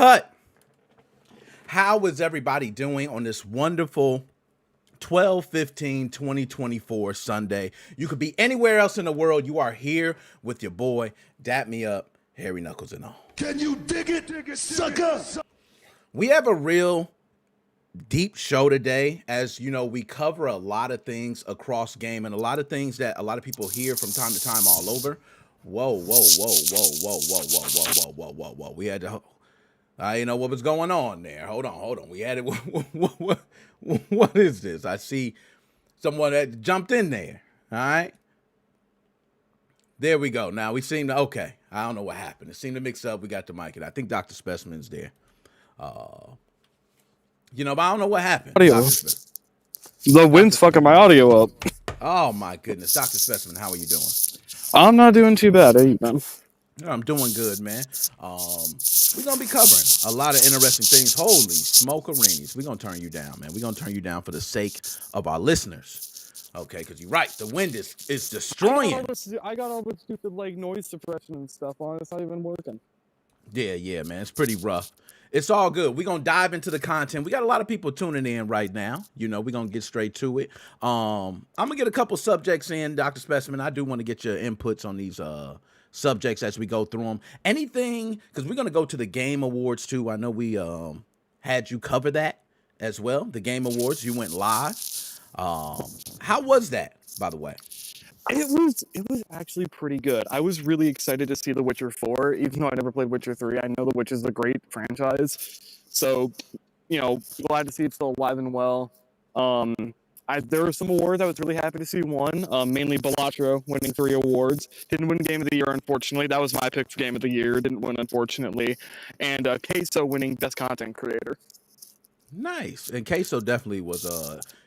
But how is everybody doing on this wonderful 12/15/2024 Sunday? You could be anywhere else in the world. You are here with your boy, Dap Me Up, Hairy Knuckles and all. Can you dig it, sucker? We have a real deep show today. As you know, we cover a lot of things across game and a lot of things that a lot of people hear from time to time all over. Whoa. We had to, you know what was going on there. Hold on. We had it. What is this? I see someone that jumped in there. All right. There we go. Now we seem to, okay. I don't know what happened. It seemed to mix up. We got the mic, and I think Dr. Specimen's there. But I don't know what happened. The wind's fucking my audio up. Oh my goodness. Dr. Specimen, how are you doing? I'm not doing too bad, are you, man? I'm doing good, man. We're going to be covering a lot of interesting things. Holy smokearinis. We're going to turn you down, man. We're going to turn you down for the sake of our listeners. Okay, because you're right. The wind is destroying. I got all this stupid, noise suppression and stuff on. It's not even working. Yeah, man. It's pretty rough. It's all good. We're going to dive into the content. We got a lot of people tuning in right now. We're going to get straight to it. I'm going to get a couple subjects in, Dr. Specimen. I do want to get your inputs on these subjects as we go through them. Anything, because we're going to go to the Game Awards too. I know we had you cover that as well. The Game Awards, you went live. How was that, by the way? It was actually pretty good. I was really excited to see The Witcher 4, even though I never played Witcher 3. I know The Witcher is a great franchise. So, glad to see it's still alive and well. There were some awards I was really happy to see won, mainly Balatro winning 3 awards. Didn't win Game of the Year, unfortunately. That was my pick for Game of the Year. Didn't win, unfortunately. And Queso winning Best Content Creator. Nice. And Queso definitely was,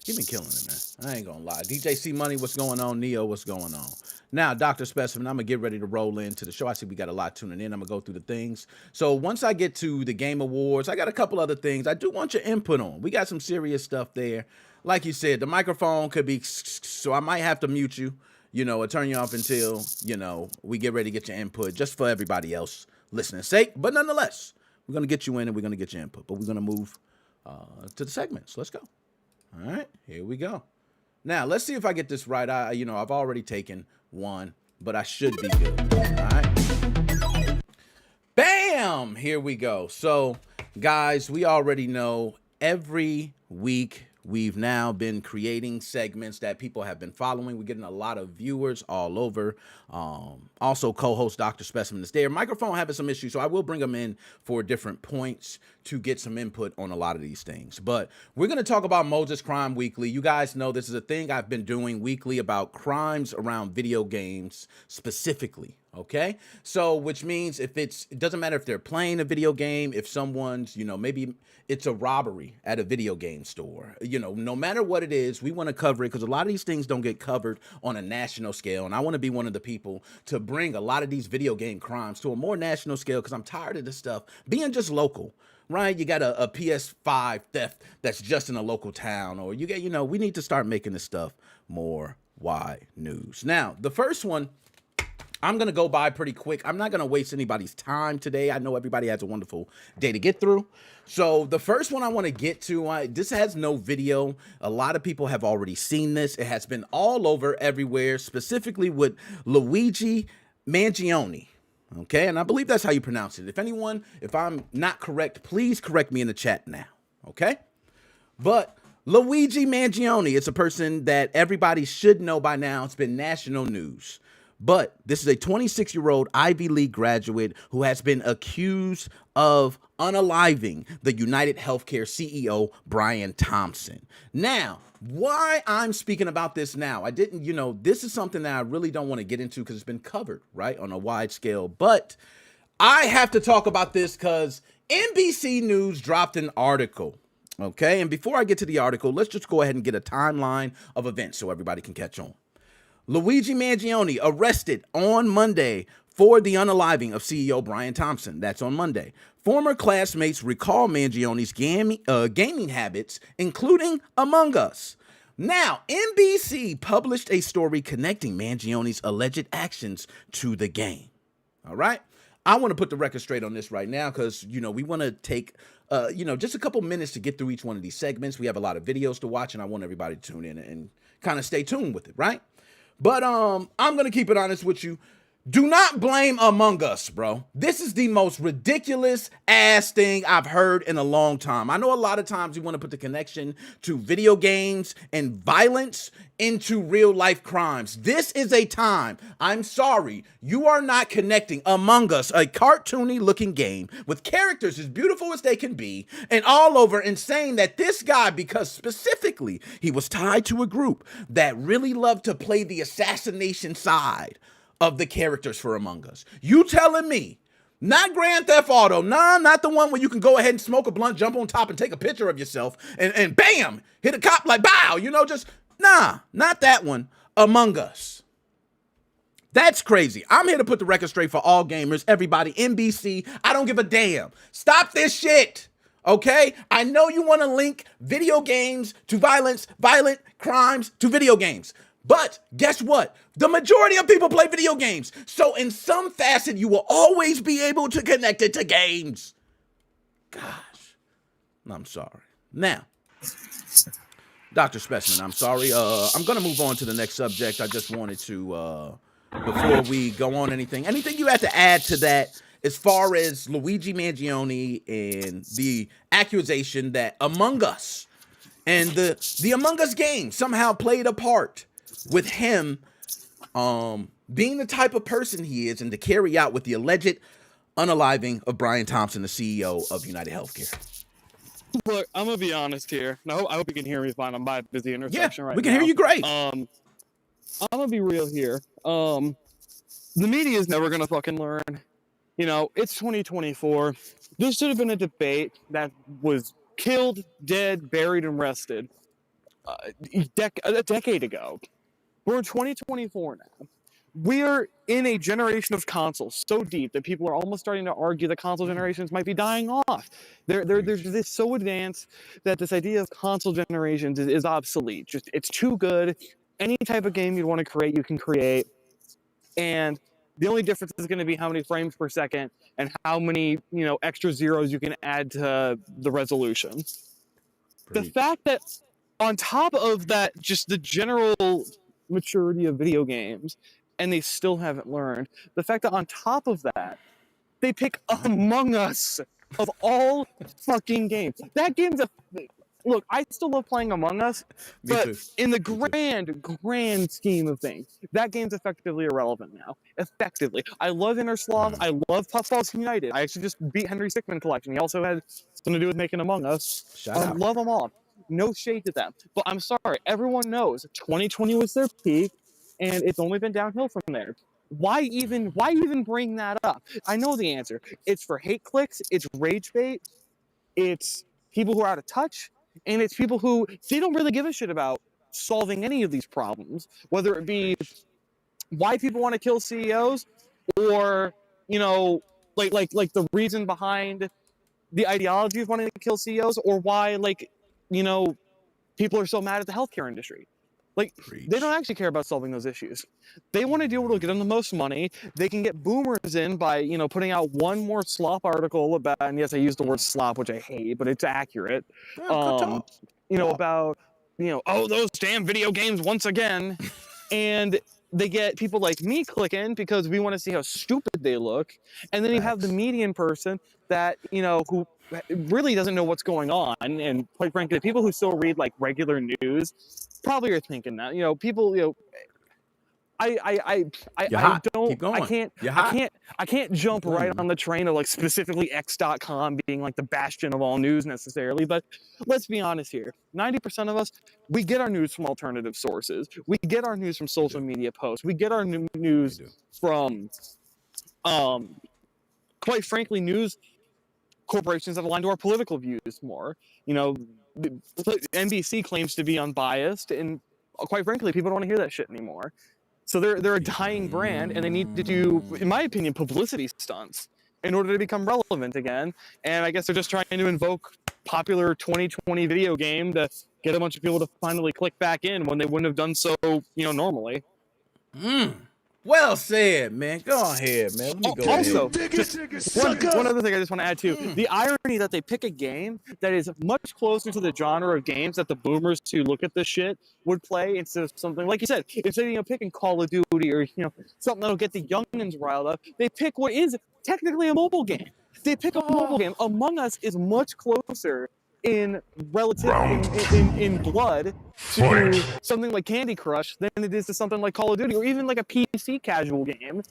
he been killing it, man. I ain't gonna lie. DJ C Money, what's going on? Neo, what's going on? Now, Dr. Specimen, I'm gonna get ready to roll into the show. I see we got a lot tuning in. I'm gonna go through the things. So once I get to the Game Awards, I got a couple other things I do want your input on. We got some serious stuff there. Like you said, the microphone could be, so I might have to mute you, or turn you off until, we get ready to get your input, just for everybody else listening's sake. But nonetheless, we're gonna get you in and we're gonna get your input. But we're gonna move to the segments. Let's go. All right, here we go. Now, let's see if I get this right. I've already taken one, but I should be good. All right. Bam! Here we go. So, guys, we already know every week we've now been creating segments that people have been following. We're getting a lot of viewers all over. Also, co-host Dr. Specimen is there. Microphone having some issues, so I will bring them in for different points to get some input on a lot of these things. But we're going to talk about Moses Crime Weekly. You guys know this is a thing I've been doing weekly about crimes around video games specifically. Okay, so which means it doesn't matter if they're playing a video game, if someone's, maybe it's a robbery at a video game store, no matter what it is, we want to cover it because a lot of these things don't get covered on a national scale. And I want to be one of the people to bring a lot of these video game crimes to a more national scale because I'm tired of this stuff being just local. Right, you got a PS5 theft that's just in a local town, or you get, we need to start making this stuff more wide news. Now, the first one, I'm going to go by pretty quick. I'm not going to waste anybody's time today. I know everybody has a wonderful day to get through. So the first one I want to get to, this has no video. A lot of people have already seen this. It has been all over everywhere, specifically with Luigi Mangione. Okay, and I believe that's how you pronounce it. If I'm not correct, please correct me in the chat now. Okay? But Luigi Mangione is a person that everybody should know by now. It's been national news. But this is a 26-year-old Ivy League graduate who has been accused of unaliving the United Healthcare CEO, Brian Thompson. Now, why I'm speaking about this now, this is something that I really don't want to get into because it's been covered, right, on a wide scale. But I have to talk about this because NBC News dropped an article. Okay, and before I get to the article, let's just go ahead and get a timeline of events so everybody can catch on. Luigi Mangione arrested on Monday for the unaliving of CEO Brian Thompson. That's on Monday. Former classmates recall Mangione's gaming habits, including Among Us. Now, NBC published a story connecting Mangione's alleged actions to the game. All right? I want to put the record straight on this right now because, we want to take, just a couple minutes to get through each one of these segments. We have a lot of videos to watch, and I want everybody to tune in and kind of stay tuned with it, right? But I'm going to keep it honest with you. Do not blame Among Us, bro. This is the most ridiculous ass thing I've heard in a long time. I know a lot of times you want to put the connection to video games and violence into real life crimes. This is a time, I'm sorry, you are not connecting Among Us, a cartoony looking game with characters as beautiful as they can be and all over, and saying that this guy, because specifically he was tied to a group that really loved to play the assassination side of the characters for Among Us. You telling me, not Grand Theft Auto, nah, not the one where you can go ahead and smoke a blunt, jump on top and take a picture of yourself and bam, hit a cop like bow, nah, not that one. Among Us. That's crazy. I'm here to put the record straight for all gamers, everybody, NBC, I don't give a damn. Stop this shit. Okay? I know you want to link video games to violence, violent crimes to video games. But guess what? The majority of people play video games. So in some facet, you will always be able to connect it to games. Gosh. I'm sorry. Now, Dr. Specimen, I'm sorry. I'm going to move on to the next subject. I just wanted to, before we go on anything you had to add to that as far as Luigi Mangione and the accusation that Among Us and the Among Us game somehow played a part with him being the type of person he is and to carry out with the alleged unaliving of Brian Thompson, the CEO of United Healthcare. Look, I'm going to be honest here. I hope you can hear me fine. I'm by a busy intersection right now. We can hear you great. I'm going to be real here. The media is never going to fucking learn. It's 2024. This should have been a debate that was killed, dead, buried, and rested a decade ago. We're in 2024 now. We're in a generation of consoles so deep that people are almost starting to argue that console generations might be dying off. They're just so advanced that this idea of console generations is obsolete. It's too good. Any type of game you want to create, you can create. And the only difference is going to be how many frames per second and how many, extra zeros you can add to the resolution. The fact that on top of that, just the general maturity of video games, and they still haven't learned. The fact that on top of that, they pick Among Us of all fucking games. That game's look, I still love playing Among Us, but in the grand scheme of things, that game's effectively irrelevant now. Effectively. I love Inner Sloth. I love Puffballs United. I actually just beat Henry Stickmin Collection. He also had something to do with making Among Us. I love them all. No shade to them. But I'm sorry, everyone knows 2020 was their peak, and it's only been downhill from there. Why even bring that up? I know the answer. It's for hate clicks, it's rage bait, it's people who are out of touch, and it's people who they don't really give a shit about solving any of these problems, whether it be why people want to kill CEOs or, like the reason behind the ideology of wanting to kill CEOs, or why, people are so mad at the healthcare industry. They don't actually care about solving those issues. They want to do what will get them the most money. They can get boomers in by, putting out one more slop article about, and yes, I use the word slop, which I hate, but it's accurate. About, those damn video games once again. And they get people like me clicking because we want to see how stupid they look. And then you have the median person that, who really doesn't know what's going on. And quite frankly, people who still read regular news probably are thinking that, people, I can't jump right on the train of specifically X.com being the bastion of all news necessarily, but let's be honest here. 90% of us, we get our news from alternative sources. We get our news from social media posts. We get our news from, quite frankly, news corporations that align to our political views more. NBC claims to be unbiased, and quite frankly, people don't want to hear that shit anymore. So they're a dying brand, and they need to do, in my opinion, publicity stunts in order to become relevant again. And I guess they're just trying to invoke popular 2020 video game to get a bunch of people to finally click back in when they wouldn't have done so, normally. Well said, man. Go ahead, man. Let me go Also, ahead. just one other thing I just want to add too: the irony that they pick a game that is much closer to the genre of games that the boomers who look at this shit would play instead of something like you said, instead of picking Call of Duty or something that'll get the youngins riled up. They pick what is technically a mobile game. They pick a mobile game. Among Us is much closer in relative in blood to something like Candy Crush than it is to something like Call of Duty or even like a PC casual game.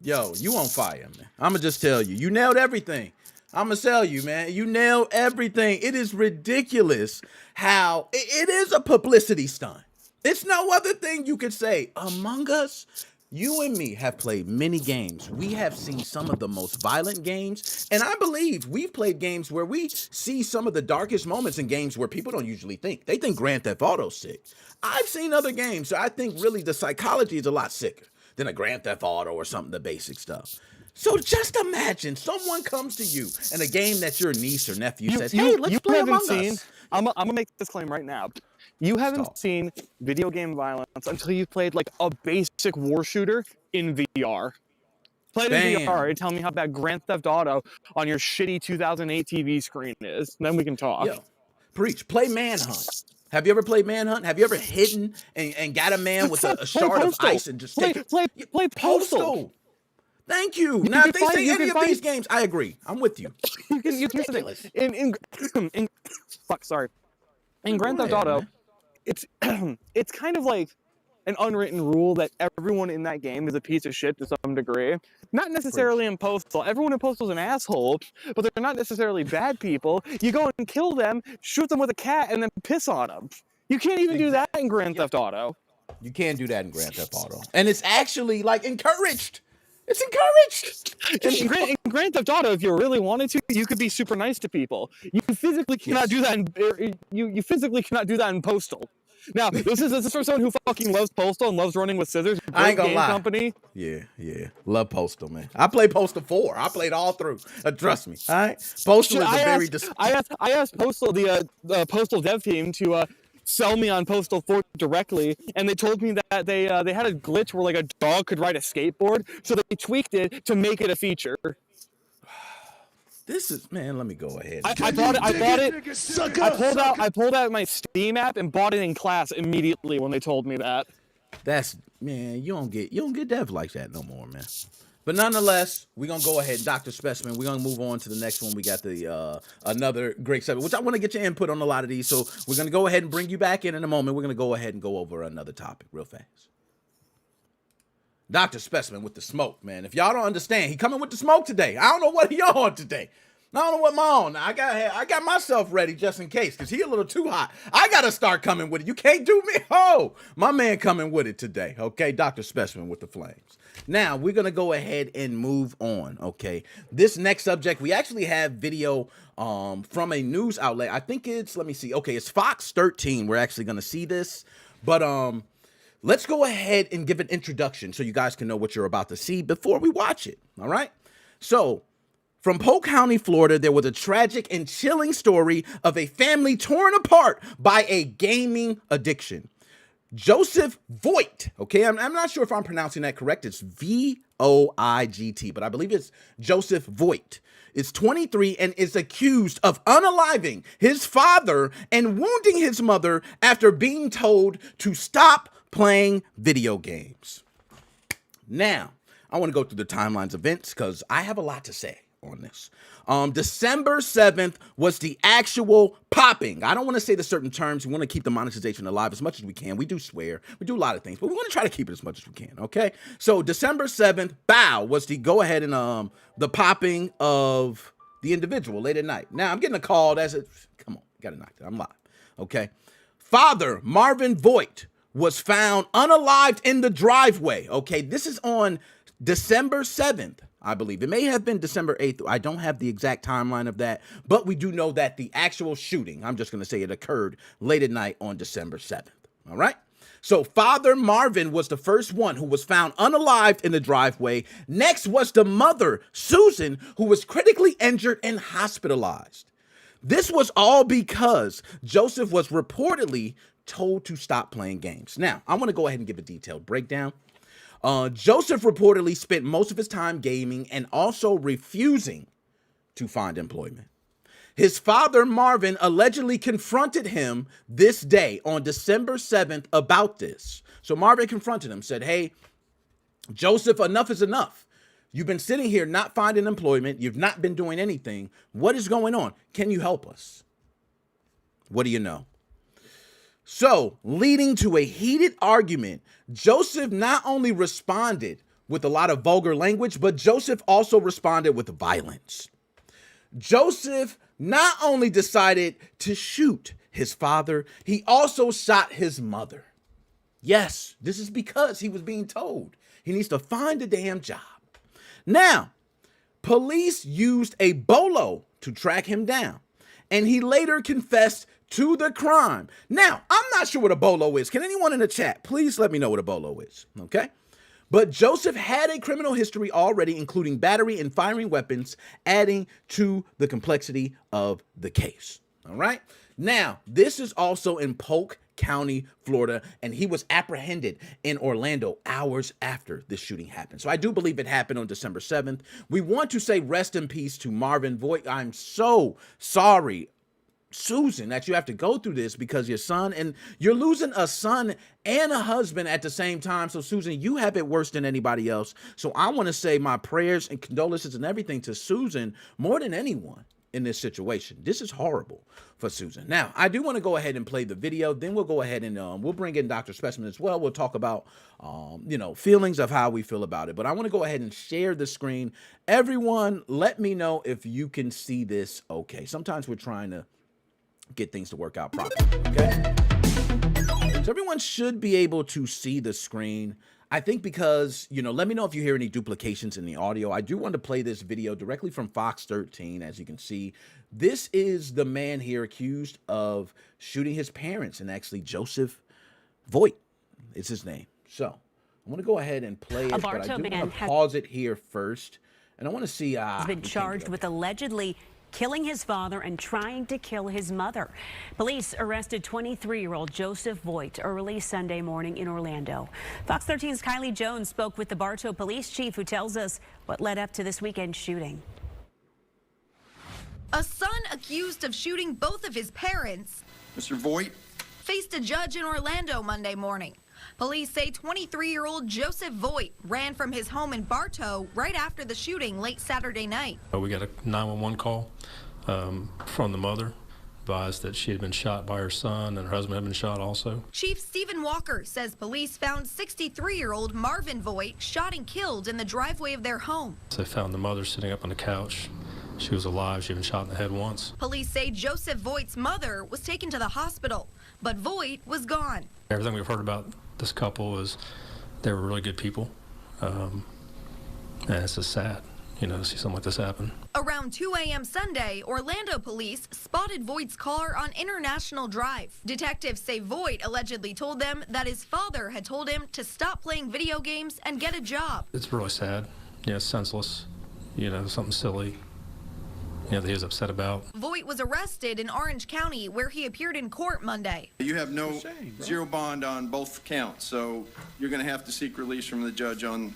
Yo, you on fire, man. I'ma just tell you. You nailed everything. I'ma tell you, man. You nailed everything. It is ridiculous how it is a publicity stunt. It's no other thing you could say. Among Us, you and me have played many games. We have seen some of the most violent games, and I believe we've played games where we see some of the darkest moments in games where people don't usually think. They think Grand Theft Auto's sick. I've seen other games, so I think really the psychology is a lot sicker than a Grand Theft Auto or something, the basic stuff. So just imagine someone comes to you in a game that your niece or nephew says, hey, let's play Among Us. I'm gonna make this claim right now. You haven't seen video game violence until you've played like a basic war shooter in VR. Play it in VR and tell me how bad Grand Theft Auto on your shitty 2008 TV screen is. Then we can talk. Yo, preach. Play Manhunt. Have you ever played Manhunt? Have you ever hidden and got a man with a shard of ice and just play Postal? Thank you. Now, if they say any of these games, I agree. I'm with you. In Grand Theft Auto, it's kind of like an unwritten rule that everyone in that game is a piece of shit to some degree. Not necessarily in Postal. Everyone in Postal is an asshole, but they're not necessarily bad people. You go and kill them, shoot them with a cat, and then piss on them. You can't even do that in Grand Theft Auto. You can't do that in Grand Theft Auto. And it's actually, like, encouraged. It's encouraged. In Grand Theft Auto, if you really wanted to, you could be super nice to people. You physically cannot do that. You physically cannot do that in Postal. Now, this is for someone who fucking loves Postal and loves running with scissors. I ain't gonna lie. Company. Yeah. Love Postal, man. I played Postal 4. I played all through. Trust me. All right. Postal is very. I asked Postal the Postal dev team to sell me on Postal 4 directly, and they told me that they had a glitch where like a dog could ride a skateboard, so they tweaked it to make it a feature. This is, man, let me go ahead. I bought it. I pulled out my Steam app and bought it in class immediately when they told me that. That's, man, you don't get dev like that no more, man. But nonetheless, we're gonna go ahead, Dr. Specimen. We're gonna move on to the next one. We got the another great segment, which I want to get your input on a lot of these. So we're gonna go ahead and bring you back in a moment. We're gonna go ahead and go over another topic real fast. Dr. Specimen with the smoke, man. If y'all don't understand, he coming with the smoke today. I don't know what he on today. I don't know what I'm on. I got myself ready just in case, because he a little too hot. I got to start coming with it. You can't do me. Oh, my man coming with it today. Okay, Dr. Specimen with the flames. Now, we're going to go ahead and move on, okay? This next subject, we actually have video from a news outlet. I think it's, let me see. Okay, it's Fox 13. We're actually going to see this. But let's go ahead and give an introduction so you guys can know what you're about to see before we watch it, all right? So, from Polk County, Florida, there was a tragic and chilling story of a family torn apart by a gaming addiction. Joseph Voigt, okay, I'm not sure if I'm pronouncing that correct. It's Voigt, but I believe it's Joseph Voigt. Is 23 and is accused of unaliving his father and wounding his mother after being told to stop playing video games. Now, I want to go through the timelines of events because I have a lot to say on this. December 7th was the actual popping. I don't want to say the certain terms. We want to keep the monetization alive as much as we can. We do swear. We do a lot of things, but we want to try to keep it as much as we can, okay? So December 7th, was the go ahead and the popping of the individual late at night. Now, I'm getting a call come on, got to knock it. I'm live, okay? Father Marvin Voigt was found unalived in the driveway, okay? This is on December 7th. I believe. It may have been December 8th. I don't have the exact timeline of that, but we do know that the actual shooting, I'm just going to say it occurred late at night on December 7th. All right? So Father Marvin was the first one who was found unalived in the driveway. Next was the mother, Susan, who was critically injured and hospitalized. This was all because Joseph was reportedly told to stop playing games. Now, I want to go ahead and give a detailed breakdown. Joseph reportedly spent most of his time gaming and also refusing to find employment. His father, Marvin, allegedly confronted him this day on December 7th about this. So Marvin confronted him, said, hey, Joseph, enough is enough. You've been sitting here not finding employment. You've not been doing anything. What is going on? Can you help us? What do you know? So, leading to a heated argument, Joseph not only responded with a lot of vulgar language, but Joseph also responded with violence. Joseph not only decided to shoot his father, he also shot his mother. Yes, this is because he was being told he needs to find a damn job. Now, police used a bolo to track him down, and he later confessed to the crime. Now, I'm not sure what a bolo is. Can anyone in the chat please let me know what a bolo is, okay? But Joseph had a criminal history already, including battery and firing weapons, adding to the complexity of the case, all right? Now, this is also in Polk County, Florida, and he was apprehended in Orlando hours after this shooting happened. So I do believe it happened on December 7th. We want to say rest in peace to Marvin Voigt. I'm so sorry, Susan, that you have to go through this because your son, and you're losing a son and a husband at the same time. So Susan, you have it worse than anybody else. So I want to say my prayers and condolences and everything to Susan more than anyone in this situation. This is horrible for Susan. Now, I do want to go ahead and play the video. Then we'll go ahead and we'll bring in Dr. Specimen as well. We'll talk about, feelings of how we feel about it. But I want to go ahead and share the screen. Everyone, let me know if you can see this okay. Sometimes we're trying to get things to work out properly, okay? So everyone should be able to see the screen. I think because, let me know if you hear any duplications in the audio. I do want to play this video directly from Fox 13. As you can see, this is the man here accused of shooting his parents, and actually Joseph Voigt is his name. So I'm going to go ahead and play it, but I do want to pause it here first. And I want to see... He's been charged with allegedly killing his father and trying to kill his mother. Police arrested 23-year-old Joseph Voigt early Sunday morning in Orlando. Fox 13's Kylie Jones spoke with the Bartow police chief, who tells us what led up to this weekend shooting. A son accused of shooting both of his parents, Mr. Voigt, faced a judge in Orlando Monday morning. Police say 23-year-old Joseph Voigt ran from his home in Bartow right after the shooting late Saturday night. We got a 911 call from the mother, advised that she had been shot by her son and her husband had been shot also. Chief Stephen Walker says police found 63-year-old Marvin Voigt shot and killed in the driveway of their home. They found the mother sitting up on the couch. She was alive. She had been shot in the head once. Police say Joseph Voigt's mother was taken to the hospital, but Voigt was gone. Everything we've heard about this couple is they were really good people, and it's just sad, to see something like this happen. Around 2 a.m. Sunday, Orlando police spotted Voigt's car on International Drive. Detectives say Voigt allegedly told them that his father had told him to stop playing video games and get a job. It's really sad. It's senseless, something silly. That he was upset about. Voigt was arrested in Orange County, where he appeared in court Monday. you have zero bond on both counts, so you're going to have to seek release from the judge on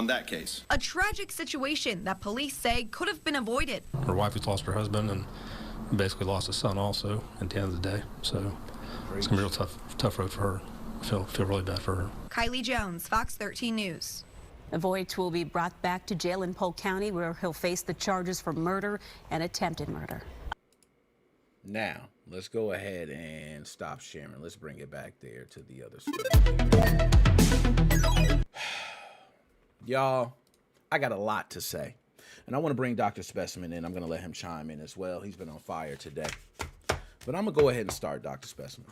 that case. A tragic situation that police say could have been avoided. Her wife has lost her husband and basically lost a son also at the end of the day. So it's going to be a real tough road for her. I feel really bad for her. Kylie Jones, Fox 13 News. Voigt will be brought back to jail in Polk County, where he'll face the charges for murder and attempted murder. Now, let's go ahead and stop sharing. Let's bring it back there to the other screen. Y'all, I got a lot to say. And I want to bring Dr. Specimen in. I'm going to let him chime in as well. He's been on fire today. But I'm going to go ahead and start, Dr. Specimen.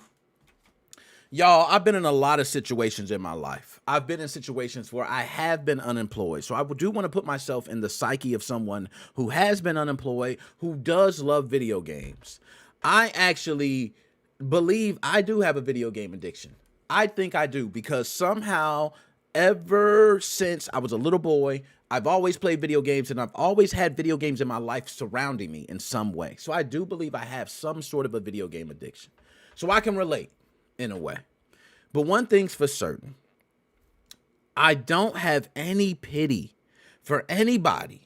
Y'all, I've been in a lot of situations in my life. I've been in situations where I have been unemployed. So I do want to put myself in the psyche of someone who has been unemployed, who does love video games. I actually believe I do have a video game addiction. I think I do, because somehow, ever since I was a little boy, I've always played video games, and I've always had video games in my life surrounding me in some way. So I do believe I have some sort of a video game addiction. So I can relate. in a way. But one thing's for certain, I don't have any pity for anybody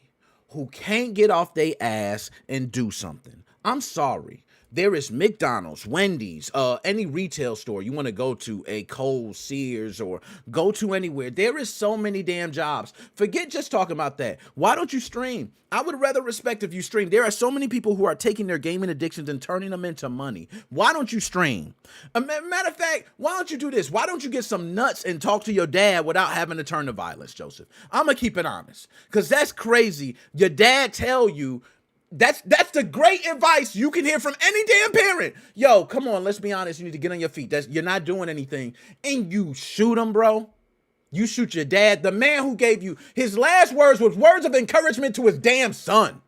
who can't get off their ass and do something. I'm sorry. There is McDonald's, Wendy's, any retail store you want to go to, a Kohl's, Sears, or go to anywhere. There is so many damn jobs. Forget just talking about that. Why don't you stream? I would rather respect if you stream. There are so many people who are taking their gaming addictions and turning them into money. Why don't you stream? Matter of fact, why don't you do this? Why don't you get some nuts and talk to your dad without having to turn to violence, Joseph? I'm going to keep it honest, because that's crazy. Your dad tell you, that's the great advice you can hear from any damn parent. Yo, come on, let's be honest. You need to get on your feet. You're not doing anything. And you shoot him, bro. You shoot your dad, the man who gave you his last words was words of encouragement to his damn son.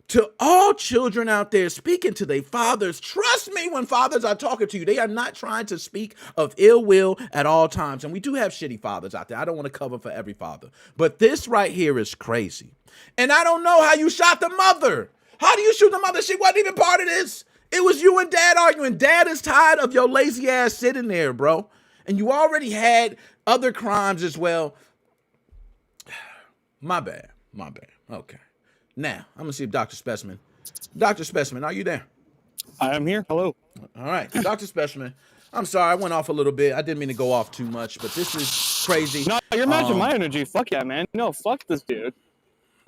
To all children out there speaking to their fathers, trust me when fathers are talking to you, they are not trying to speak of ill will at all times. And we do have shitty fathers out there. I don't want to cover for every father. But this right here is crazy. And I don't know how you shot the mother. How do you shoot the mother? She wasn't even part of this. It was you and dad arguing. Dad is tired of your lazy ass sitting there, bro. And you already had other crimes as well. My bad. Okay. Now, I'm going to see if Dr. Specimen. Dr. Specimen, are you there? I am here. Hello. All right. Dr. Specimen, I'm sorry. I went off a little bit. I didn't mean to go off too much, but this is crazy. No, you're matching my energy. Fuck yeah, man. No, fuck this dude.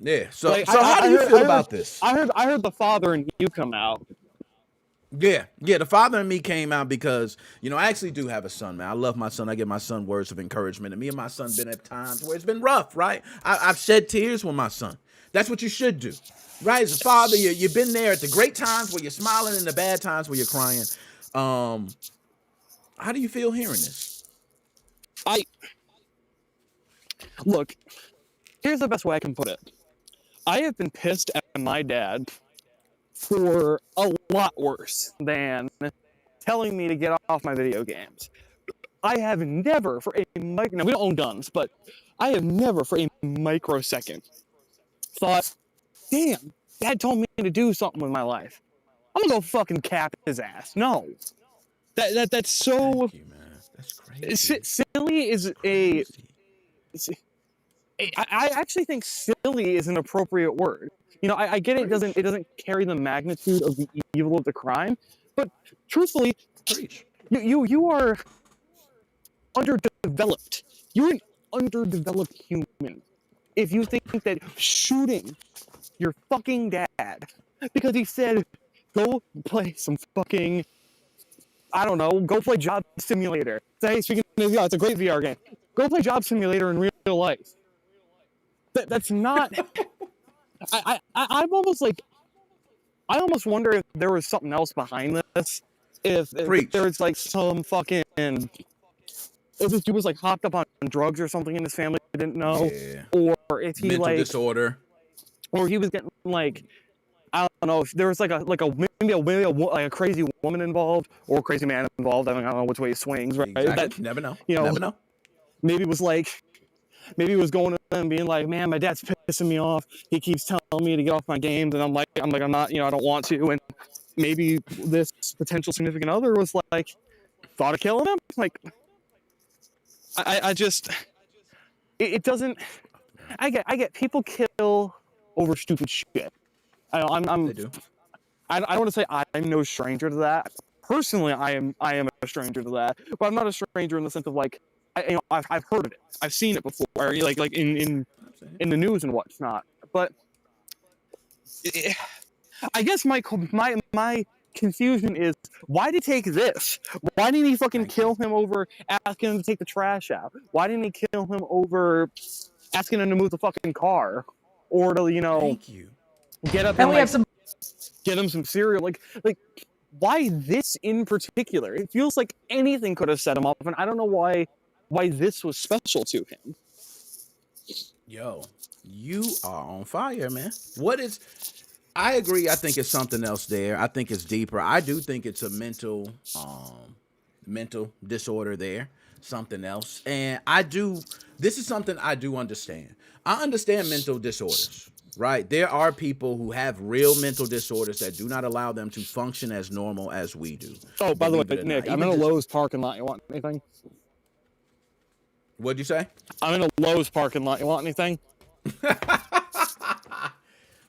Yeah. So, Like, how do you feel about this? I heard the father and you come out. Yeah. The father and me came out because, I actually do have a son, man. I love my son. I give my son words of encouragement. And me and my son been at times where it's been rough, right? I've shed tears with my son. That's what you should do, right? As a father, you've been there at the great times where you're smiling and the bad times where you're crying. How do you feel hearing this? Look, here's the best way I can put it. I have been pissed at my dad for a lot worse than telling me to get off my video games. I have never for a now we don't own guns, but I have never for a microsecond thought, damn, dad told me to do something with my life. I'm gonna go fucking cap his ass. No. That's so Thank you, man. That's crazy. Silly is a I actually think silly is an appropriate word. I get it doesn't carry the magnitude of the evil of the crime, but truthfully, you are underdeveloped. You're an underdeveloped human if you think that shooting your fucking dad because he said go play some fucking, I don't know, go play Job Simulator. Say, speaking of VR, it's a great VR game. Go play Job Simulator in real life. That's not. I'm almost like, I almost wonder if there was something else behind this. If there was like some fucking, if this dude was like hopped up on drugs or something in his family I didn't know, or if he mental like disorder, or he was getting like, I don't know, if there was like a crazy woman involved or a crazy man involved. I don't know which way it swings, right? Exactly. Never know. Never know. Maybe he was going to them being like, man, my dad's pissing me off. He keeps telling me to get off my games, and I'm not, I don't want to. And maybe this potential significant other was like, thought of killing him. Like, I just, it doesn't. I get people kill over stupid shit. They do. I don't want to say I'm no stranger to that. Personally, I am a stranger to that, but I'm not a stranger in the sense of like, I've heard of it. I've seen it before, like in the news and whatnot. But I guess my confusion is, why did he take this? Why didn't he fucking kill him over asking him to take the trash out? Why didn't he kill him over asking him to move the fucking car, or to get up and get him some cereal? Like why this in particular? It feels like anything could have set him up, and I don't know why this was special to him. Yo, you are on fire, man. I agree. I think it's something else there. I think it's deeper. I do think it's a mental disorder there, something else. And this is something I do understand. I understand mental disorders. right? There are people who have real mental disorders that do not allow them to function as normal as we do. Oh, by the way, Believe it or Nick, not. I'm in Even a just- Lowe's parking lot. You want anything? What'd you say? I'm in a Lowe's parking lot. You want anything?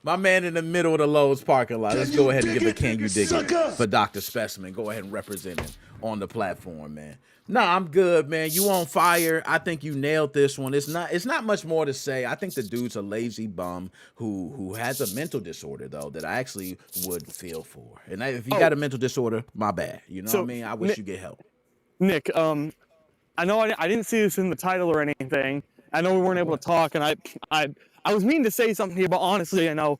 My man in the middle of the Lowe's parking lot. Let's go ahead and give a can you dig it sucker? for Dr. Specimen. Go ahead and represent him on the platform, man. Nah, I'm good, man. You on fire. I think you nailed this one. It's not much more to say. I think the dude's a lazy bum who has a mental disorder, though, that I actually would feel for. And if you got a mental disorder, my bad. You know what I mean? I wish you get help. Nick, I know I didn't see this in the title or anything. I know we weren't able to talk, and I was meaning to say something here, but honestly, I know,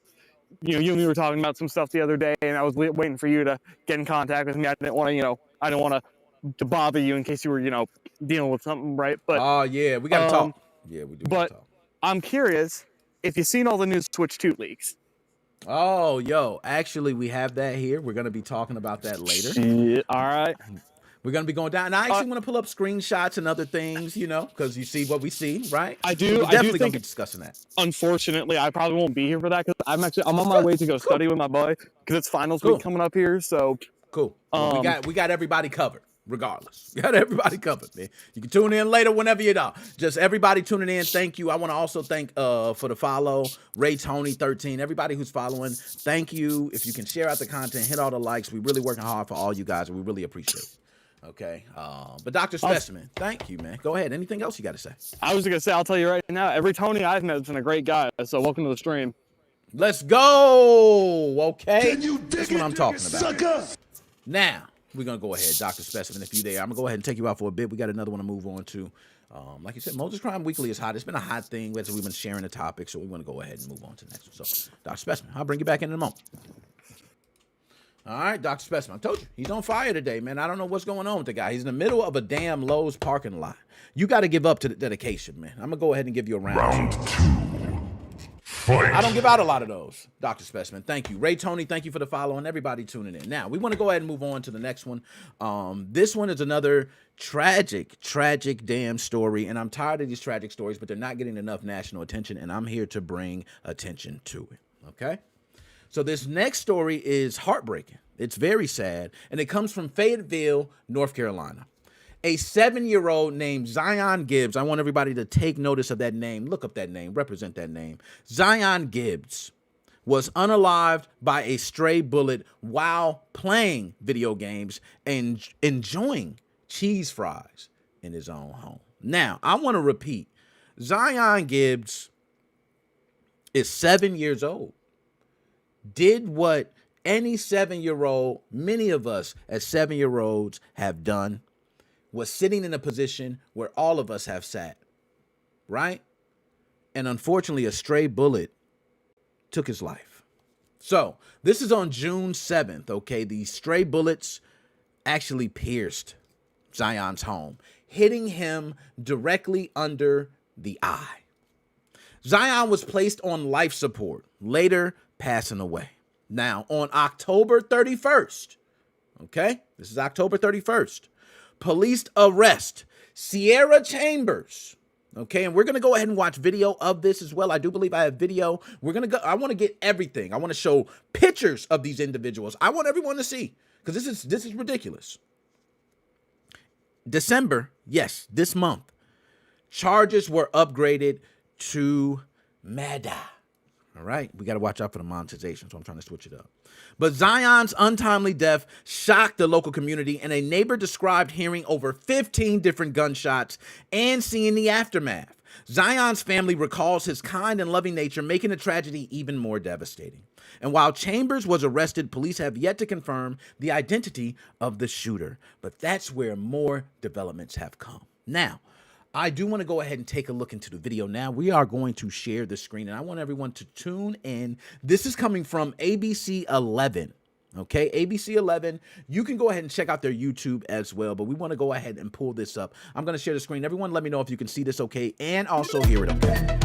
you and me were talking about some stuff the other day, and I was waiting for you to get in contact with me. I didn't want to bother you in case you were, dealing with something, right? But Oh, yeah, we got to talk. Yeah, we do gotta but talk. I'm curious if you've seen all the new Switch 2 leaks. Oh, yo, actually, we have that here. We're going to be talking about that later. Yeah, all right. We're going to be going down. And I actually want to pull up screenshots and other things, because you see what we see, right? I do. So we're I do definitely going think, to be discussing that. unfortunately, I probably won't be here for that because I'm on my way to go study with my boy because it's finals Cool. week coming up here. So Cool. Well, we got everybody covered, regardless. We got everybody covered, man. You can tune in later whenever you know. Just everybody tuning in. Thank you. I want to also thank for the follow, Ray Tony 13. Everybody who's following, thank you. If you can share out the content, hit all the likes. We're really working hard for all you guys, and we really appreciate it. Okay. But Dr. Specimen, thank you, man. Go ahead. Anything else you got to say? I was gonna say, I'll tell you right now, every Tony I've met has been a great guy. So welcome to the stream. Let's go. Okay. Can you That's dig what it, I'm talking about. sucker? Now, we're going to go ahead. Dr. Specimen, if you there, I'm going to go ahead and take you out for a bit. We got another one to move on to. Like you said, Moses Crime Weekly is hot. It's been a hot thing as we've been sharing the topic, so we want to go ahead and move on to the next one. So, Dr. Specimen, I'll bring you back in a moment. All right, Dr. Specimen, I told you, he's on fire today, man. I don't know what's going on with the guy. He's in the middle of a damn Lowe's parking lot. You got to give up to the dedication, man. I'm going to go ahead and give you a round. I don't give out a lot of those, Dr. Specimen. Thank you. Ray Tony, thank you for the follow, and everybody tuning in. Now, we want to go ahead and move on to the next one. This one is another tragic damn story, and I'm tired of these tragic stories, but they're not getting enough national attention, and I'm here to bring attention to it, okay? So this next story is heartbreaking. It's very sad, and it comes from Fayetteville, North Carolina. A 7-year-old named Zion Gibbs. I want everybody to take notice of that name. Look up that name. Represent that name. Zion Gibbs was unalived by a stray bullet while playing video games and enjoying cheese fries in his own home. Now, I want to repeat. Zion Gibbs is 7 years old. Did what any 7-year-old, many of us as 7-year-olds have done, was sitting in a position where all of us have sat, right? And unfortunately, a stray bullet took his life. So this is on June 7th, okay? These stray bullets actually pierced Zion's home, hitting him directly under the eye. Zion was placed on life support, later passing away. Now, on October 31st, okay? This is October 31st. Police arrest Sierra Chambers. Okay, and we're going to go ahead and watch video of this as well. I do believe I have video. I want to get everything. I want to show pictures of these individuals. I want everyone to see, because this is ridiculous. December, yes, this month, charges were upgraded to Madden. All right, we got to watch out for the monetization, so I'm trying to switch it up. But Zion's untimely death shocked the local community, and a neighbor described hearing over 15 different gunshots and seeing the aftermath. Zion's family recalls his kind and loving nature, making the tragedy even more devastating. And while Chambers was arrested, police have yet to confirm the identity of the shooter. But that's where more developments have come. Now, I do want to go ahead and take a look into the video now. We are going to share the screen, and I want everyone to tune in. This is coming from ABC 11, okay? ABC 11. You can go ahead and check out their YouTube as well, but we want to go ahead and pull this up. I'm going to share the screen. Everyone let me know if you can see this okay and also hear it okay.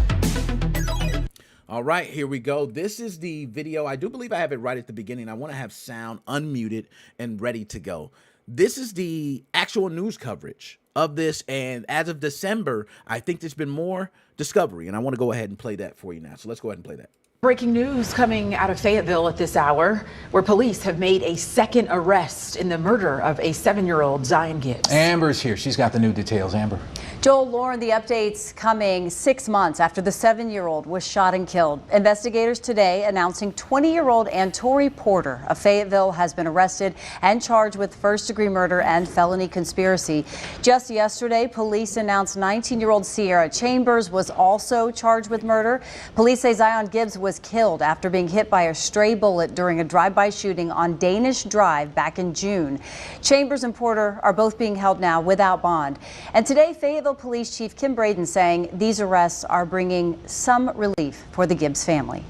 All right, here we go. This is the video. I do believe I have it right at the beginning. I want to have sound unmuted and ready to go. This is the actual news coverage of this, and as of December, I think there's been more discovery, and I want to go ahead and play that for you now. So let's go ahead and play that. Breaking news coming out of Fayetteville at this hour, where police have made a second arrest in the murder of a 7-year-old Zion Gibbs. Amber's here. She's got the new details. Amber. Joel, Lauren, the updates coming 6 months after the 7-year-old was shot and killed. Investigators today announcing 20-year-old Antori Porter of Fayetteville has been arrested and charged with first-degree murder and felony conspiracy. Just yesterday, police announced 19-year-old Sierra Chambers was also charged with murder. Police say Zion Gibbs was killed after being hit by a stray bullet during a drive-by shooting on Danish Drive back in June. Chambers and Porter are both being held now without bond. And today, Fayetteville Police Chief Kim Braden saying these arrests are bringing some relief for the Gibbs family.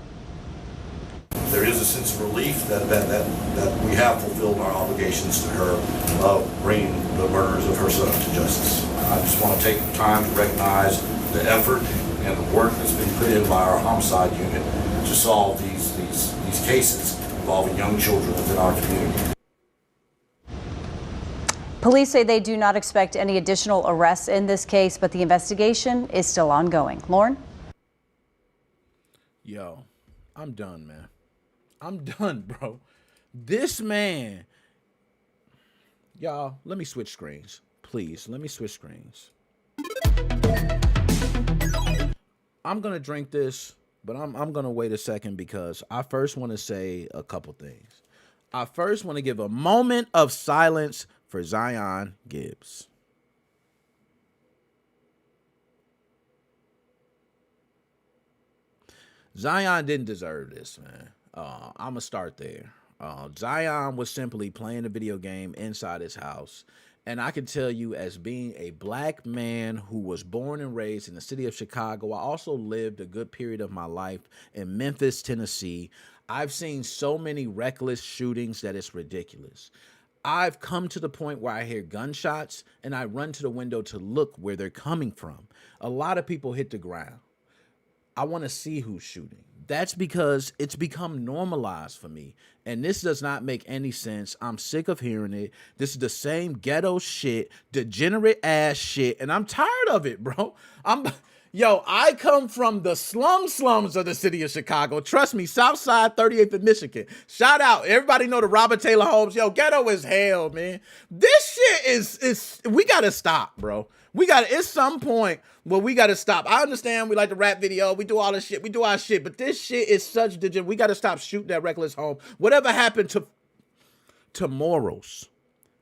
There is a sense of relief that we have fulfilled our obligations to her of bringing the murders of her son to justice. I just want to take the time to recognize the effort and the work that's been put in by our homicide unit to solve these cases involving young children within our community. Police say they do not expect any additional arrests in this case, but the investigation is still ongoing. Lauren? Yo, I'm done, man. I'm done, bro. This man. Y'all, let me switch screens. Please, let me switch screens. I'm going to drink this, but I'm going to wait a second because I first want to say a couple things. I first want to give a moment of silence for Zion Gibbs. Zion didn't deserve this, man. I'm going to start there. Zion was simply playing a video game inside his house. And I can tell you, as being a black man who was born and raised in the city of Chicago, I also lived a good period of my life in Memphis, Tennessee. I've seen so many reckless shootings that it's ridiculous. I've come to the point where I hear gunshots and I run to the window to look where they're coming from. A lot of people hit the ground. I want to see who's shooting. That's because it's become normalized for me. And this does not make any sense. I'm sick of hearing it. This is the same ghetto shit, degenerate ass shit. And I'm tired of it, bro. Yo, I come from the slums of the city of Chicago. Trust me, Southside 38th and Michigan. Shout out. Everybody know the Robert Taylor Homes. Yo, ghetto is hell, man. This shit is we got to stop, bro. It's some point where we got to stop. I understand we like the rap video. We do all this shit. We do our shit. But this shit is such degenerate. We got to stop shooting that reckless home. Whatever happened to morals?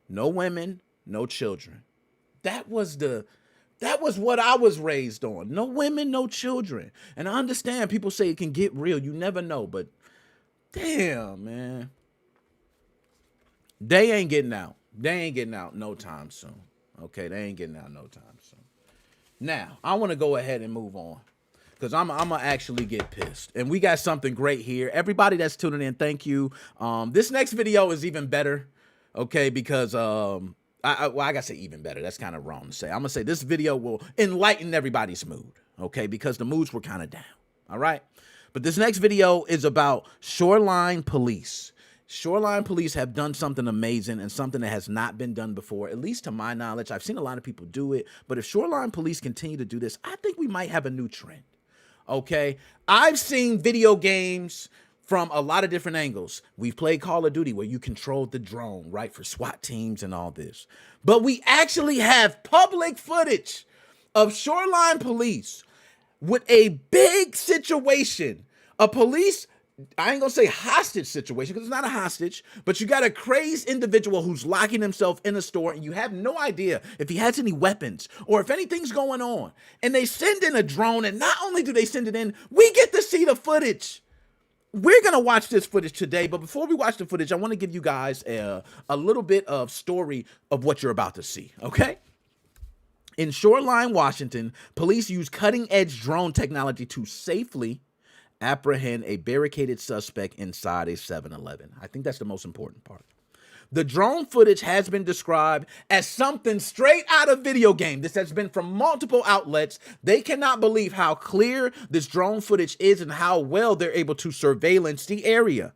No women, no children. That was what I was raised on. No women, no children. And I understand people say it can get real. You never know. But damn, man. They ain't getting out. They ain't getting out no time soon. Okay, they ain't getting out no time soon. Now, I want to go ahead and move on because I'm going to actually get pissed. And we got something great here. Everybody that's tuning in, thank you. This next video is even better, okay, because I got to say even better. That's kind of wrong to say. I'm going to say this video will enlighten everybody's mood, okay, because the moods were kind of down, all right? But this next video is about Shoreline Police. Shoreline Police have done something amazing and something that has not been done before, at least to my knowledge. I've seen a lot of people do it, but if Shoreline Police continue to do this, I think we might have a new trend, okay? I've seen video games from a lot of different angles. We've played Call of Duty where you control the drone, right, for SWAT teams and all this. But we actually have public footage of Shoreline Police with a big situation, a police, I ain't gonna say hostage situation because it's not a hostage, but you got a crazed individual who's locking himself in a store and you have no idea if he has any weapons or if anything's going on. And they send in a drone, and not only do they send it in, we get to see the footage. We're gonna watch this footage today, but before we watch the footage, I want to give you guys a little bit of story of what you're about to see, okay? In Shoreline, Washington, police use cutting-edge drone technology to safely apprehend a barricaded suspect inside a 7-Eleven. I think that's the most important part. The drone footage has been described as something straight out of video game. This has been from multiple outlets. They cannot believe how clear this drone footage is and how well they're able to surveillance the area.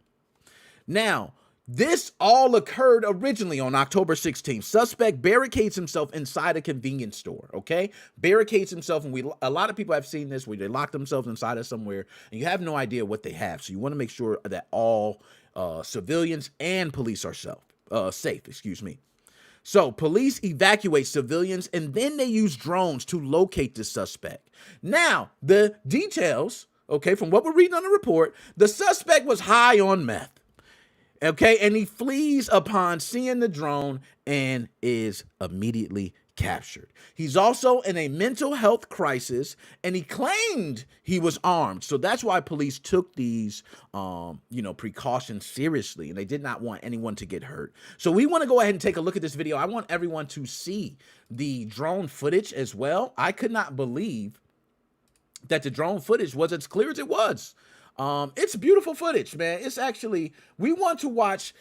Now, This all occurred originally on October 16th. Suspect barricades himself inside a convenience store, okay? Barricades himself, and a lot of people have seen this where they lock themselves inside of somewhere, and you have no idea what they have. So you want to make sure that all civilians and police are safe, excuse me. So police evacuate civilians, and then they use drones to locate the suspect. Now, the details, okay, from what we're reading on the report, the suspect was high on meth. Okay, and he flees upon seeing the drone and is immediately captured. He's also in a mental health crisis, and he claimed he was armed. So that's why police took these, precautions seriously, and they did not want anyone to get hurt. So we want to go ahead and take a look at this video. I want everyone to see the drone footage as well. I could not believe that the drone footage was as clear as it was. It's beautiful footage, man. It's actually, we want to watch.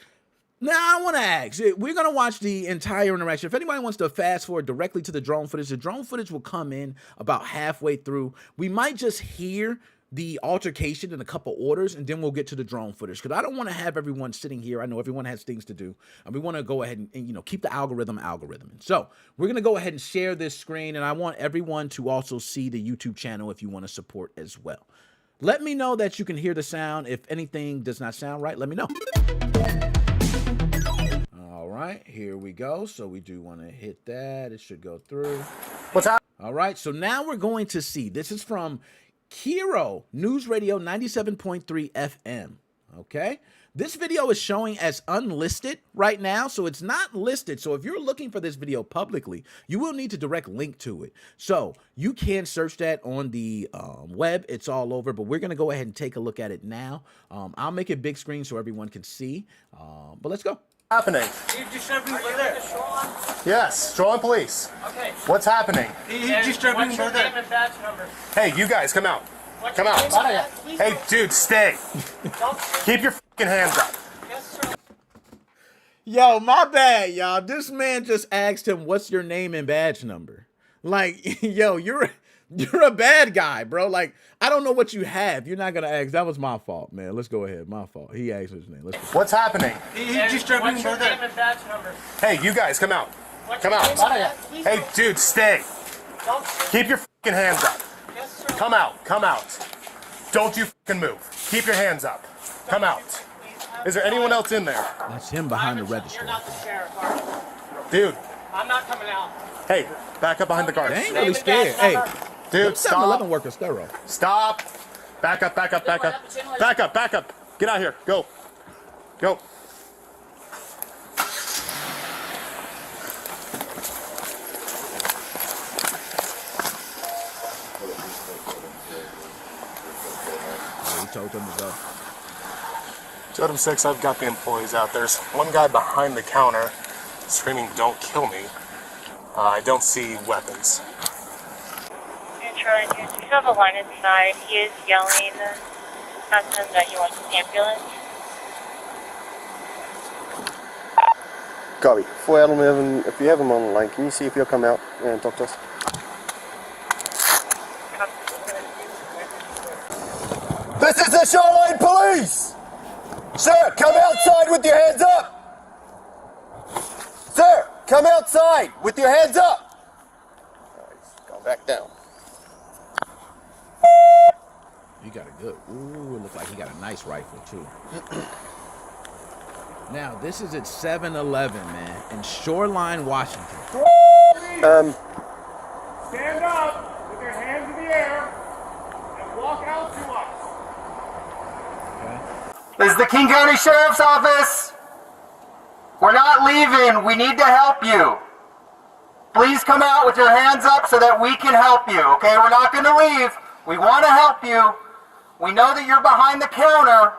Now, I want to ask, we're going to watch the entire interaction. If anybody wants to fast forward directly to the drone footage will come in about halfway through. We might just hear the altercation and a couple orders, and then we'll get to the drone footage, because I don't want to have everyone sitting here. I know everyone has things to do, and we want to go ahead and keep the algorithm. So we're going to go ahead and share this screen, and I want everyone to also see the YouTube channel if you want to support as well. Let me know that you can hear the sound. If anything does not sound right, let me know. All right, here we go. So we do want to hit that. It should go through. What's up? All right, so now we're going to see. This is from Kiro News Radio 97.3 FM. Okay, this video is showing as unlisted right now, so it's not listed. So if you're looking for this video publicly, you will need to direct link to it. So you can search that on the web. It's all over, but we're going to go ahead and take a look at it now. I'll make it big screen so everyone can see, but let's go. Happening? Yes, Shoreline Police. Okay. What's happening? What's your name and badge number? Hey, you guys, come out. Come out. Hey, dude, stay. Keep your fucking hands up. Yes, sir. Yo, my bad, y'all. This man just asked him, what's your name and badge number? Like, yo, you're a bad guy, bro. Like, I don't know what you have. You're not going to ask. That was my fault, man. Let's go ahead. My fault. He asked his name. What's happening? What's your name and badge number? Hey, you guys, come out. Come out. Hey, dude, stay. Keep your fucking hands up. Yes, sir. Come out. Come out. Don't you fucking move. Keep your hands up. Come out. Is there anyone else in there? That's him behind the register. You're not the sheriff, are you? Dude. I'm not coming out. Hey, back up behind the car. They ain't really scared. Hey, dude, stop. 7-Eleven workers thorough. Stop. Back up, back up, back up. Back up, back up. Get out of here. Go. Go. He told them to go. Totem 6, I've got the employees out. There's one guy behind the counter screaming, "Don't kill me." I don't see weapons. You have a line inside. He is yelling at them that he wants an ambulance. Copy. 411, if you have him on the line, can you see if he'll come out and talk to us? This is the Shoreline Police! Sir, come outside with your hands up! Sir, come outside with your hands up! Go back down. You got a good, ooh, it looks like he got a nice rifle too. Now, this is at 7-Eleven, man, in Shoreline, Washington. Stand up with your hands in the air and walk out to us. This is the King County Sheriff's Office. We're not leaving. We need to help you. Please come out with your hands up so that we can help you, okay? We're not going to leave. We want to help you. We know that you're behind the counter,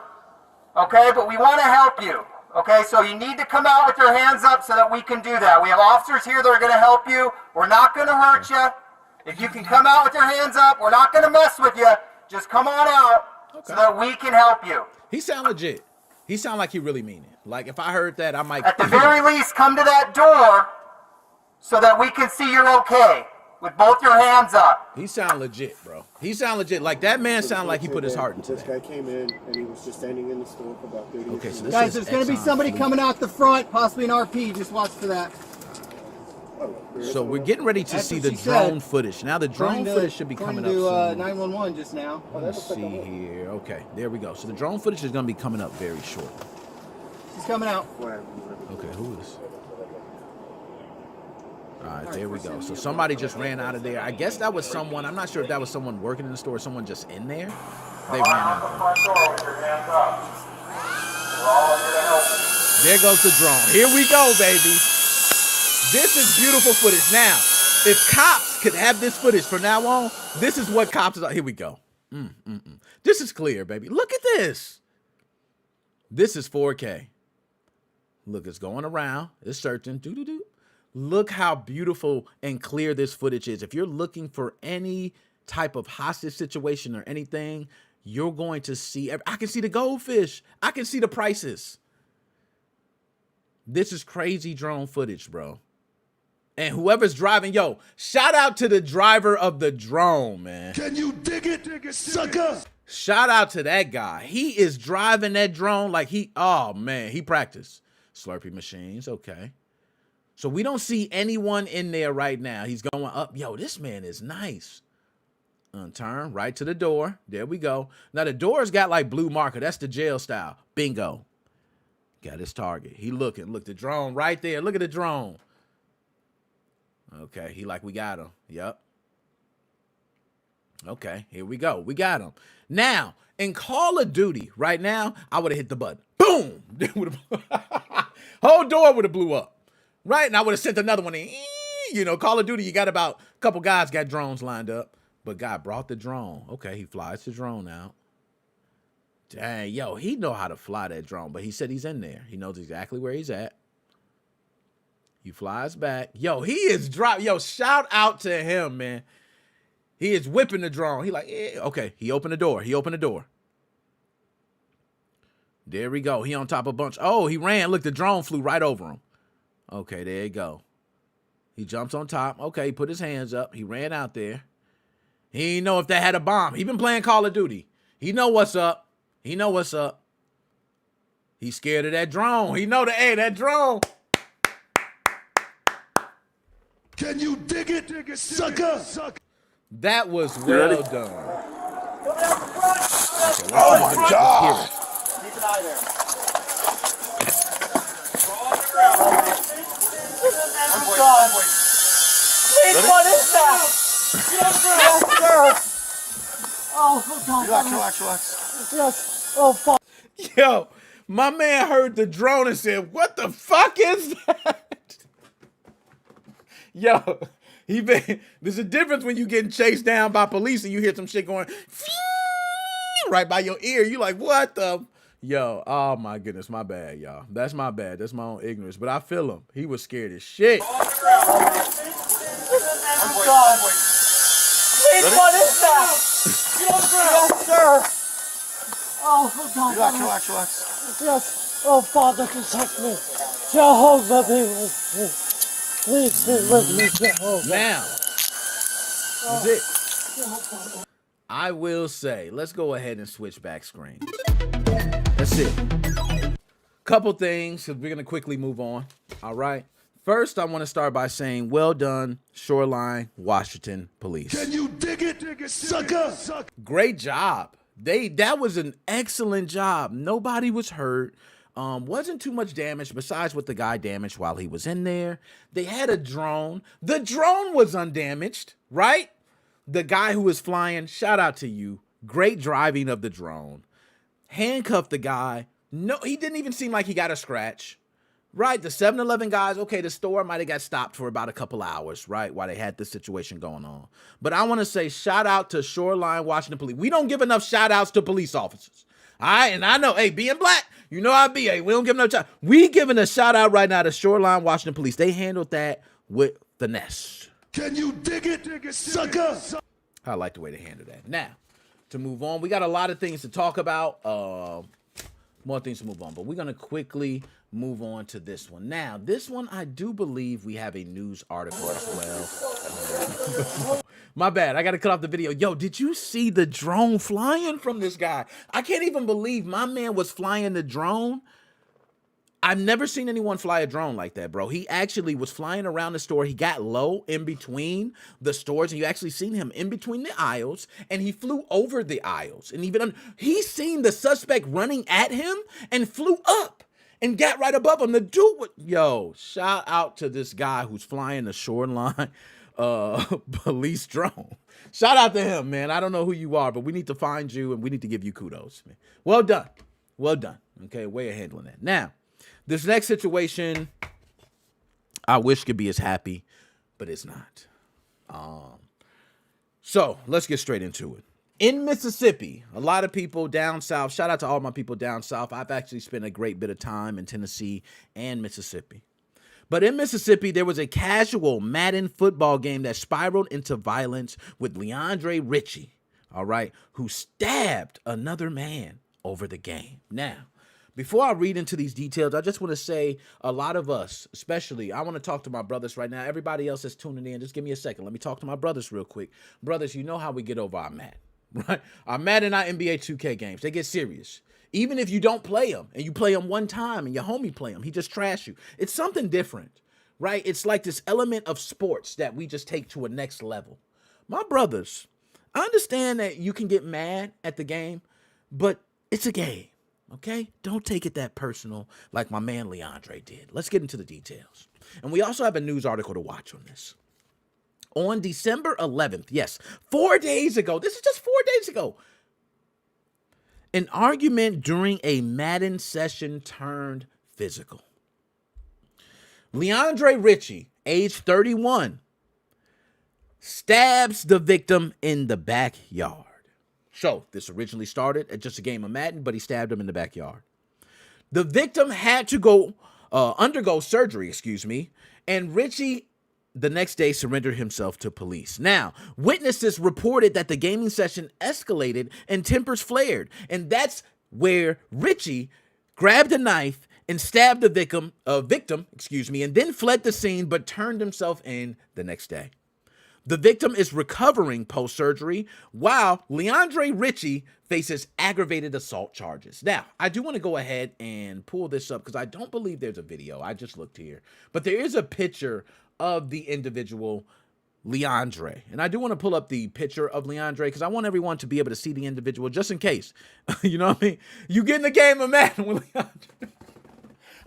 okay? But we want to help you, okay? So you need to come out with your hands up so that we can do that. We have officers here that are going to help you. We're not going to hurt you. If you can come out with your hands up, we're not going to mess with you. Just come on out so that we can help you. He sound legit. He sound like he really mean it. Like, if I heard that, I might... At the very least, come to that door so that we can see you're okay. with both your hands up. He sound legit, bro. He sound legit. Like that man sound like he put his heart into This guy came in and he was just standing in the store for about 30 minutes. Okay, so this Guys, is there's going to be Exxon somebody Fleet. coming out the front, possibly an RP. Just watch for that. So we're getting ready to That's see what the she said. drone footage. Now the drone footage should be coming up to soon. 911 just now. Let's see here. Okay, there we go. So the drone footage is going to be coming up very shortly. She's coming out. Okay, who is? All right, there we go. So somebody just ran out of there. I guess that was someone. I'm not sure if that was someone working in the store or someone just in there. They ran out. There goes the drone. Here we go, baby. This is beautiful footage. Now, if cops could have this footage from now on, this is what cops are. Here we go. This is clear, baby. Look at this. This is 4K. Look, it's going around. It's searching. Doo-doo-doo. Look how beautiful and clear this footage is. If you're looking for any type of hostage situation or anything, you're going to see. I can see the goldfish. I can see the prices. This is crazy drone footage, bro. And whoever's driving, yo, shout out to the driver of the drone, man. Can you dig it, sucker? Shout out to that guy. He is driving that drone like oh man, he practiced. Slurpee machines, okay. So we don't see anyone in there right now. He's going up. Yo, this man is nice. Turn right to the door. There we go. Now the door's got like blue marker. That's the jail style. Bingo. Got his target. He looking. Look, the drone right there. Look at the drone. Okay, we got him. Yep. Okay, here we go. We got him. Now, in Call of Duty, right now, I would have hit the button. Boom! Whole door would have blew up. Right? And I would have sent another one in. You know, Call of Duty, you got about a couple guys got drones lined up. But God brought the drone. Okay, he flies the drone out. Dang, yo, he know how to fly that drone. But he said he's in there. He knows exactly where he's at. He flies back. Yo, he is dropped. Yo, shout out to him, man. He is whipping the drone. He like, okay, he opened the door. He opened the door. There we go. He on top of a bunch. Oh, he ran. Look, the drone flew right over him. Okay, there you go. He jumps on top. Okay, he put his hands up. He ran out there. He didn't know if they had a bomb. He been playing Call of Duty. He know what's up. He know what's up. He's scared of that drone. He know that drone. Can you dig it, sucker? That was well done. Okay, Oh my God! Keep an eye there. Please, what is that? Oh, God. Relax. Yes. Oh, fuck. Yo, my man heard the drone and said, what the fuck is that? Yo, there's a difference when you getting chased down by police and you hear some shit going right by your ear. You like, what the? Yo, oh my goodness, my bad, y'all. That's my bad. That's my own ignorance. But I feel him. He was scared as shit. Please, what is that? Yes, sir. Oh, God. Relax. Yes. Oh, Father, protect me. Jehovah, be with me. Please be with me, Jehovah. Now, that's it. I will say, let's go ahead and switch back screens. That's it. Couple things, because we're going to quickly move on. All right. First, I want to start by saying, well done, Shoreline, Washington Police. Can you dig it, sucker? Great job. That was an excellent job. Nobody was hurt. Wasn't too much damage besides what the guy damaged while he was in there. They had a drone. The drone was undamaged, right? The guy who was flying, shout out to you. Great driving of the drone. Handcuffed the guy. No, he didn't even seem like he got a scratch. Right, the 7-Eleven guys, okay, the store might have got stopped for about a couple hours, right, while they had this situation going on. But I want to say shout out to Shoreline, Washington Police. We don't give enough shout outs to police officers. All right, and I know, hey, being black, you know I be, hey, we don't give enough shout. We giving a shout out right now to Shoreline, Washington Police. They handled that with finesse. Can you dig it, sucker? I like the way they handled that. Now, to move on, we got a lot of things to talk about. More things to move on. But we're going to quickly move on to this one. Now, this one, I do believe we have a news article as well. My bad. I got to cut off the video. Yo, did you see the drone flying from this guy? I can't even believe my man was flying the drone. I've never seen anyone fly a drone like that, bro. He actually was flying around the store. He got low in between the stores, and you actually seen him in between the aisles, and he flew over the aisles. And even he seen the suspect running at him and flew up and got right above him. The dude would, yo, shout out to this guy who's flying the shoreline police drone. Shout out to him, man. I don't know who you are, but we need to find you, and we need to give you kudos, man. Well done. Well done. Okay, way of handling that. Now, this next situation, I wish could be as happy, but it's not. So let's get straight into it. In Mississippi, a lot of people down south, shout out to all my people down south. I've actually spent a great bit of time in Tennessee and Mississippi. But in Mississippi, there was a casual Madden football game that spiraled into violence with Leandre Ritchie, all right, who stabbed another man over the game. Now, before I read into these details, I just want to say a lot of us, especially, I want to talk to my brothers right now. Everybody else that's tuning in, just give me a second. Let me talk to my brothers real quick. Brothers, you know how we get over our Madden, right? Our Madden, our NBA 2K games, they get serious. Even if you don't play them and you play them one time and your homie play them, he just trash you. It's something different, right? It's like this element of sports that we just take to a next level. My brothers, I understand that you can get mad at the game, but it's a game. Okay? Don't take it that personal like my man Leandre did. Let's get into the details. And we also have a news article to watch on this. On December 11th, yes, 4 days ago, this is just 4 days ago, an argument during a Madden session turned physical. Leandre Ritchie, age 31, stabs the victim in the backyard. So, this originally started at just a game of Madden, but he stabbed him in the backyard. The victim had to undergo surgery, and Ritchie the next day surrendered himself to police. Now, witnesses reported that the gaming session escalated and tempers flared, and that's where Ritchie grabbed a knife and stabbed the victim, and then fled the scene but turned himself in the next day. The victim is recovering post-surgery, while Leandre Ritchie faces aggravated assault charges. Now, I do want to go ahead and pull this up because I don't believe there's a video. I just looked here. But there is a picture of the individual, Leandre. And I do want to pull up the picture of Leandre because I want everyone to be able to see the individual just in case. You know what I mean? You get in the game of Madden with Leandre.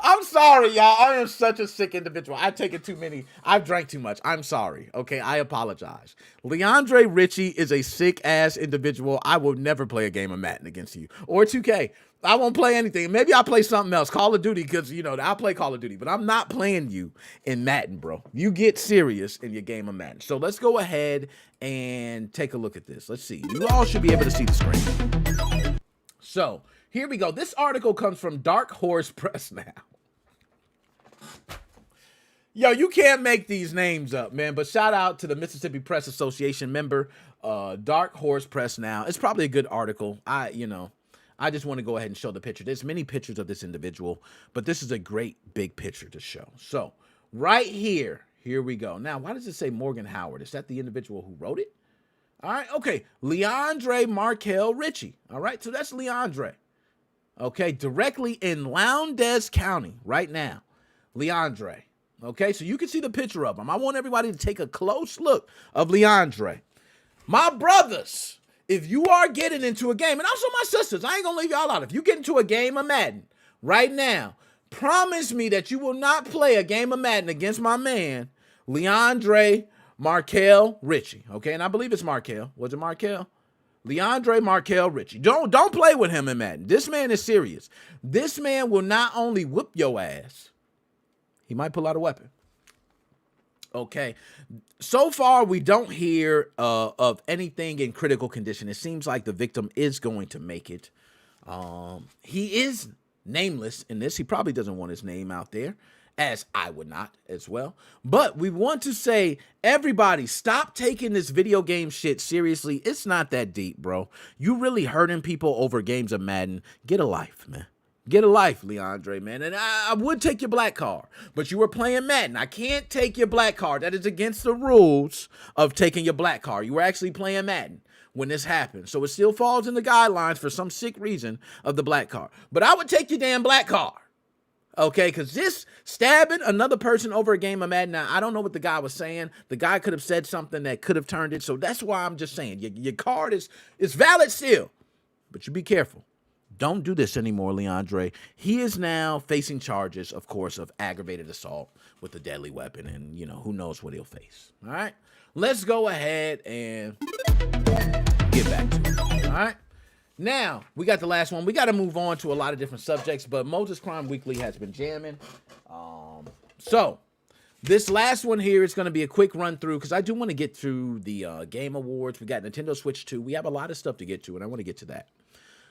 I'm sorry, y'all. I am such a sick individual. I've taken too many. I've drank too much. I'm sorry. Okay, I apologize. Leandre Ritchie is a sick-ass individual. I will never play a game of Madden against you. Or 2K. I won't play anything. Maybe I'll play something else. Call of Duty, because, I'll play Call of Duty. But I'm not playing you in Madden, bro. You get serious in your game of Madden. So let's go ahead and take a look at this. Let's see. You all should be able to see the screen. So, here we go. This article comes from Dark Horse Press now. Yo, you can't make these names up, man. But shout out to the Mississippi Press Association member, Dark Horse Press now. It's probably a good article. I just want to go ahead and show the picture. There's many pictures of this individual, but this is a great big picture to show. So right here we go. Now, why does it say Morgan Howard? Is that the individual who wrote it? All right, okay. Leandre Markel Ritchie. All right, so that's Leandre. Okay, directly in Lowndes County right now. Leandre. Okay, so you can see the picture of him. I want everybody to take a close look of Leandre. My brothers, if you are getting into a game, and also my sisters, I ain't gonna leave y'all out. If you get into a game of Madden right now, promise me that you will not play a game of Madden against my man, Leandre Markel Ritchie. Okay, and I believe it's Markel. Was it Markel? Leandre Markel Ritchie. Don't play with him in Madden. This man is serious. This man will not only whoop your ass, he might pull out a weapon. Okay. So far, we don't hear of anything in critical condition. It seems like the victim is going to make it. He is nameless in this. He probably doesn't want his name out there, as I would not as well. But we want to say, everybody, stop taking this video game shit seriously. It's not that deep, bro. You really hurting people over games of Madden. Get a life, man. Get a life, Leandre, man. And I would take your black card, but you were playing Madden. I can't take your black card. That is against the rules of taking your black card. You were actually playing Madden when this happened. So it still falls in the guidelines for some sick reason of the black card. But I would take your damn black card. Okay, because this stabbing another person over a game of Madden, now, I don't know what the guy was saying. The guy could have said something that could have turned it. So that's why I'm just saying, your card is valid still, but you be careful. Don't do this anymore, Leandre. He is now facing charges, of course, of aggravated assault with a deadly weapon, and, who knows what he'll face. All right? Let's go ahead and get back to it. All right? Now, we got the last one. We got to move on to a lot of different subjects, but Moses Crime Weekly has been jamming. So, this last one here is going to be a quick run through because I do want to get through the Game Awards. We got Nintendo Switch 2. We have a lot of stuff to get to, and I want to get to that.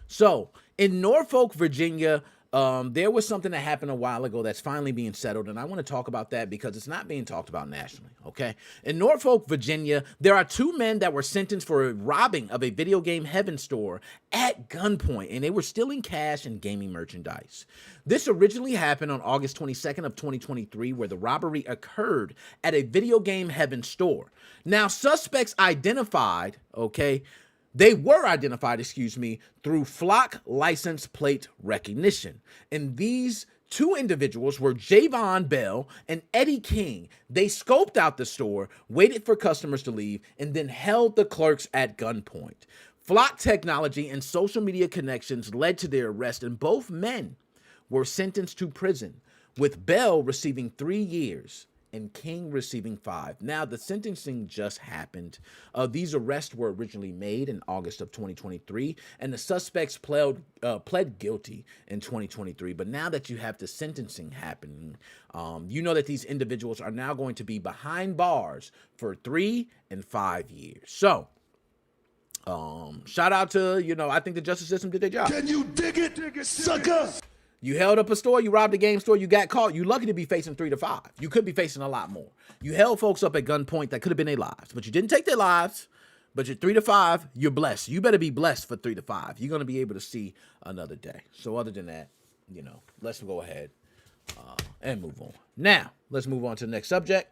So, in Norfolk, Virginia, there was something that happened a while ago that's finally being settled, and I want to talk about that because it's not being talked about nationally, okay? In Norfolk, Virginia, there are 2 men that were sentenced for a robbing of a video game Heaven store at gunpoint, and they were stealing cash and gaming merchandise. This originally happened on August 22nd of 2023, where the robbery occurred at a video game Heaven store. Now, suspects identified, okay, they were identified, through flock license plate recognition. And these 2 individuals were Javon Bell and Eddie King. They scoped out the store, waited for customers to leave, and then held the clerks at gunpoint. Flock technology and social media connections led to their arrest, and both men were sentenced to prison, with Bell receiving 3 years and King receiving 5. Now, the sentencing just happened. These arrests were originally made in August of 2023, and the suspects pled guilty in 2023. But now that you have the sentencing happening, you know that these individuals are now going to be behind bars for 3 and 5 years. So, shout out to, I think the justice system did their job. Can you dig it, sucker? You held up a store, you robbed a game store, you got caught. You're lucky to be facing 3 to 5. You could be facing a lot more. You held folks up at gunpoint that could have been their lives, but you didn't take their lives. But you're 3 to 5, you're blessed. You better be blessed for 3 to 5. You're going to be able to see another day. So other than that, let's go ahead and move on. Now, let's move on to the next subject.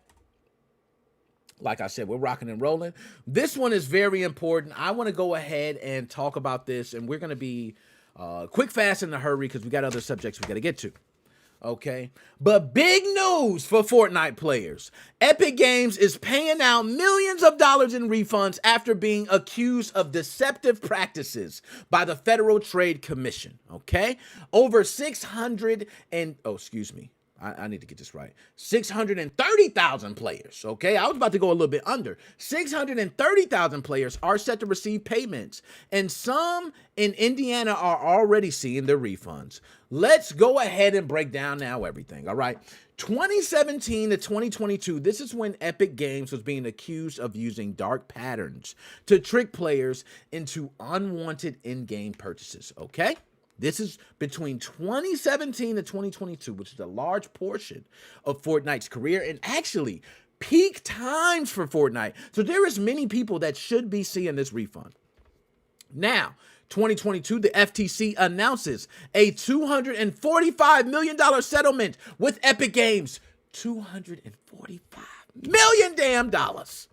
Like I said, we're rocking and rolling. This one is very important. I want to go ahead and talk about this, and we're going to be quick, fast, in a hurry because we got other subjects we got to get to. Okay, but big news for Fortnite players. Epic Games is paying out millions of dollars in refunds after being accused of deceptive practices by the Federal Trade Commission. Okay, over 600 and, I need to get this right. 630,000 players, okay? I was about to go a little bit under. 630,000 players are set to receive payments, and some in Indiana are already seeing their refunds. Let's go ahead and break down now everything, all right? 2017 to 2022, this is when Epic Games was being accused of using dark patterns to trick players into unwanted in-game purchases, okay? This is between 2017 and 2022, which is a large portion of Fortnite's career and actually peak times for Fortnite. So there is many people that should be seeing this refund. Now, 2022, the FTC announces a $245 million settlement with Epic Games. $245 million damn dollars.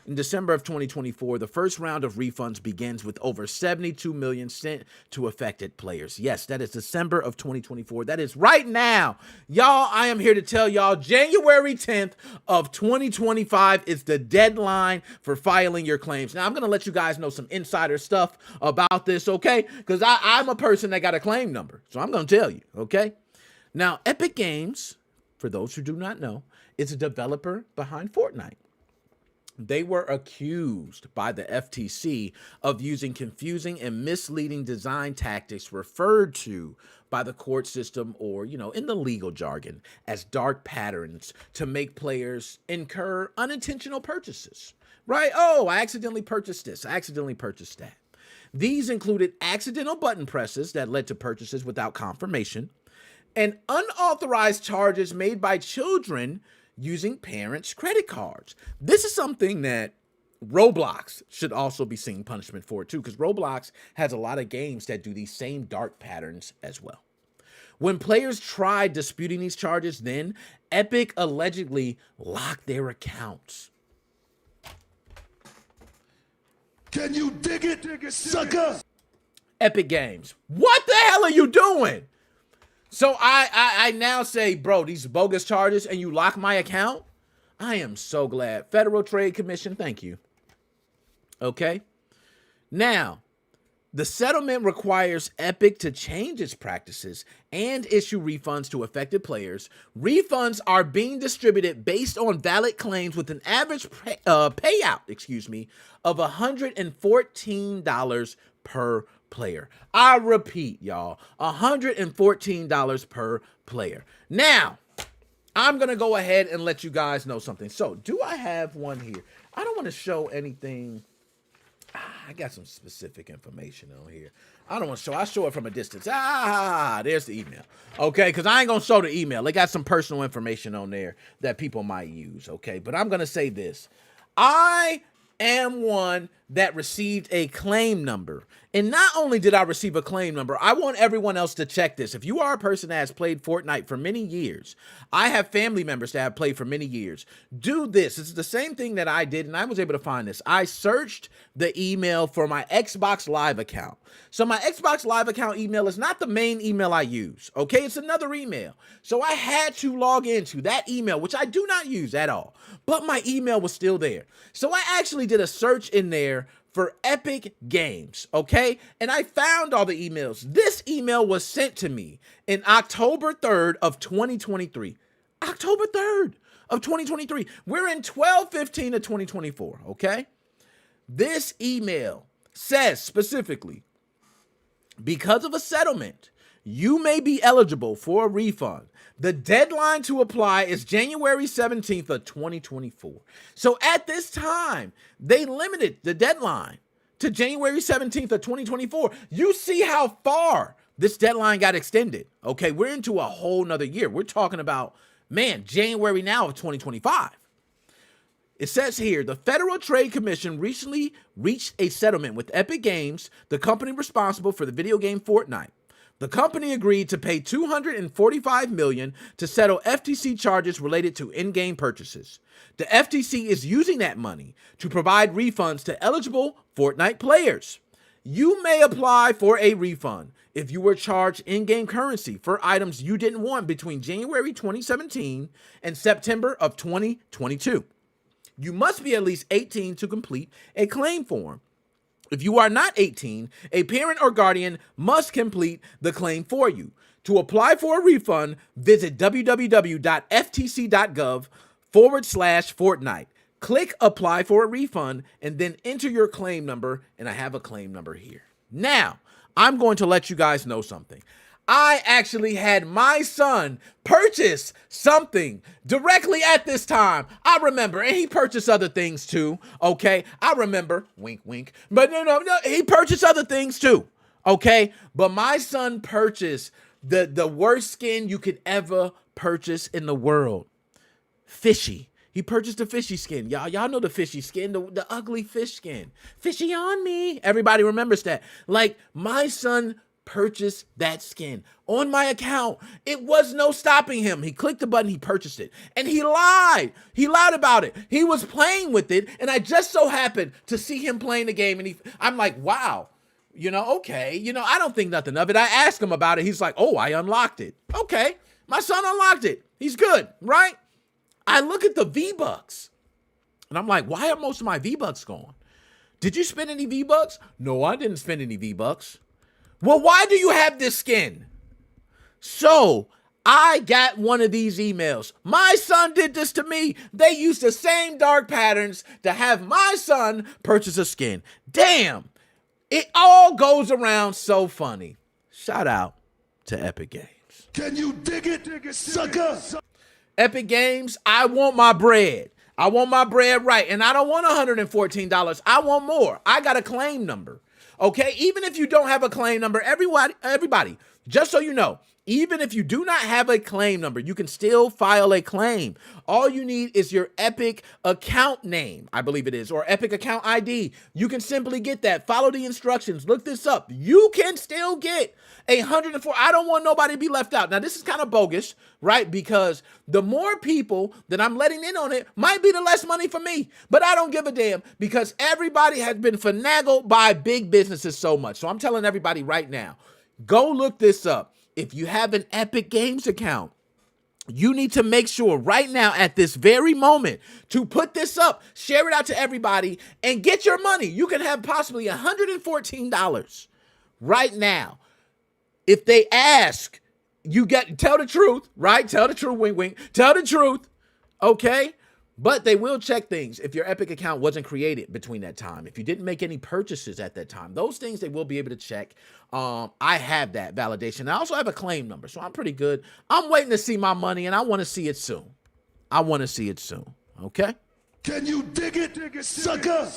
In December of 2024, the first round of refunds begins with over $72 million sent to affected players. Yes, that is December of 2024. That is right now. Y'all, I am here to tell y'all January 10th of 2025 is the deadline for filing your claims. Now, I'm going to let you guys know some insider stuff about this, okay? Because I'm a person that got a claim number, so I'm going to tell you, okay? Now, Epic Games, for those who do not know, is a developer behind Fortnite. They were accused by the FTC of using confusing and misleading design tactics referred to by the court system or, in the legal jargon as dark patterns to make players incur unintentional purchases, right? Oh, I accidentally purchased this. I accidentally purchased that. These included accidental button presses that led to purchases without confirmation and unauthorized charges made by children using parents' credit cards. This is something that Roblox should also be seeing punishment for too, because Roblox has a lot of games that do these same dark patterns as well. When players tried disputing these charges, then Epic allegedly locked their accounts. Can you dig it, sucker? Epic Games, what the hell are you doing? So I now say, bro, these bogus charges, and you lock my account? I am so glad. Federal Trade Commission, thank you. Okay. Now, the settlement requires Epic to change its practices and issue refunds to affected players. Refunds are being distributed based on valid claims with an average payout, of $114 per player. I repeat, y'all, $114 per player. Now, I'm going to go ahead and let you guys know something. So, do I have one here? I don't want to show anything. I got some specific information on here. I don't want to show. I show it from a distance. There's the email. Okay, because I ain't going to show the email. They got some personal information on there that people might use. Okay, but I'm going to say this. I am one that received a claim number. And not only did I receive a claim number, I want everyone else to check this. If you are a person that has played Fortnite for many years, I have family members that have played for many years. Do this. It's the same thing that I did, and I was able to find this. I searched the email for my Xbox Live account. So my Xbox Live account email is not the main email I use, okay? It's another email. So I had to log into that email, which I do not use at all, but my email was still there. So I actually did a search in there for Epic Games, okay? And I found all the emails. This email was sent to me in October 3rd of 2023. October 3rd of 2023. We're in 12/15 of 2024, okay? This email says specifically, because of a settlement, you may be eligible for a refund. The deadline to apply is January 17th of 2024. So at this time, they limited the deadline to January 17th of 2024. You see how far this deadline got extended. Okay, we're into a whole nother year. We're talking about, man, January now of 2025. It says here, the Federal Trade Commission recently reached a settlement with Epic Games, the company responsible for the video game Fortnite. The company agreed to pay $245 million to settle FTC charges related to in-game purchases. The FTC is using that money to provide refunds to eligible Fortnite players. You may apply for a refund if you were charged in-game currency for items you didn't want between January 2017 and September of 2022. You must be at least 18 to complete a claim form. If you are not 18, a parent or guardian must complete the claim for you. To apply for a refund, visit www.ftc.gov/Fortnite. Click apply for a refund and then enter your claim number, and I have a claim number here. Now, I'm going to let you guys know something. I actually had my son purchase something directly at this time. I remember, and he purchased other things too, okay? I remember, wink, wink, but no, he purchased other things too, okay? But my son purchased the worst skin you could ever purchase in the world. Fishy. He purchased a fishy skin. Y'all know the fishy skin, the ugly fish skin. Fishy on me. Everybody remembers that. Like, my son purchased that skin on my account. It was no stopping him. He clicked the button, he purchased it, and he lied. He lied about it. He was playing with it, and I just so happened to see him playing the game, and I'm like, wow, okay, I don't think nothing of it. I asked him about it. He's like, oh, I unlocked it. Okay, my son unlocked it. He's good, right? I look at the V-Bucks, and I'm like, why are most of my V-Bucks gone? Did you spend any V-Bucks? No, I didn't spend any V-Bucks. Well, why do you have this skin? So I got one of these emails. My son did this to me. They used the same dark patterns to have my son purchase a skin. Damn, it all goes around so funny. Shout out to Epic Games. Can you dig it, sucker? Epic Games, I want my bread. I want my bread right. And I don't want $114. I want more. I got a claim number. Okay, even if you don't have a claim number, everybody, just so you know, Even if you do not have a claim number, you can still file a claim. All you need is your Epic account name, I believe it is, or Epic account ID. You can simply get that. Follow the instructions. Look this up. You can still get 104. I don't want nobody to be left out. Now, this is kind of bogus, right? Because the more people that I'm letting in on it might be the less money for me. But I don't give a damn because everybody has been finagled by big businesses so much. So I'm telling everybody right now, go look this up. If you have an Epic Games account, you need to make sure right now at this very moment to put this up, share it out to everybody, and get your money. You can have possibly $114 right now. If they ask, tell the truth, right? Tell the truth, wink, wink. Tell the truth, okay? But they will check things if your Epic account wasn't created between that time. If you didn't make any purchases at that time, those things they will be able to check. I have that validation. I also have a claim number, so I'm pretty good. I'm waiting to see my money, and I want to see it soon. Okay? Can you dig it, sucker?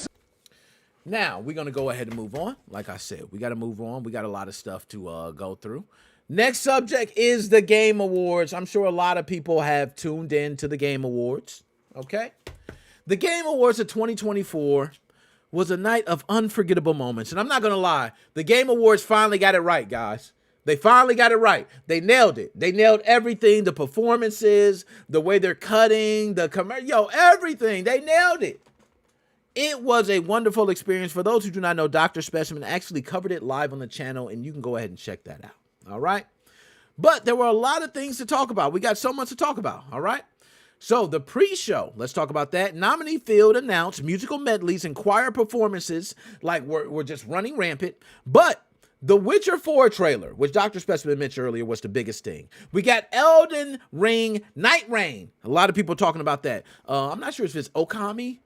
Now, we're going to go ahead and move on. Like I said, we got to move on. We got a lot of stuff to go through. Next subject is the Game Awards. I'm sure a lot of people have tuned in to the Game Awards. Okay? The Game Awards of 2024 was a night of unforgettable moments. And I'm not going to lie, the Game Awards finally got it right, guys. They finally got it right. They nailed it. They nailed everything, the performances, the way they're cutting, everything. They nailed it. It was a wonderful experience. For those who do not know, Dr. Specimen actually covered it live on the channel, and you can go ahead and check that out. All right? But there were a lot of things to talk about. We got so much to talk about. All right? So the pre-show, let's talk about that. Nominee field announced musical medleys and choir performances like were just running rampant. But the Witcher 4 trailer, which Dr. Specimen mentioned earlier, was the biggest thing. We got Elden Ring Night Rain. A lot of people talking about that. I'm not sure if it's Okami,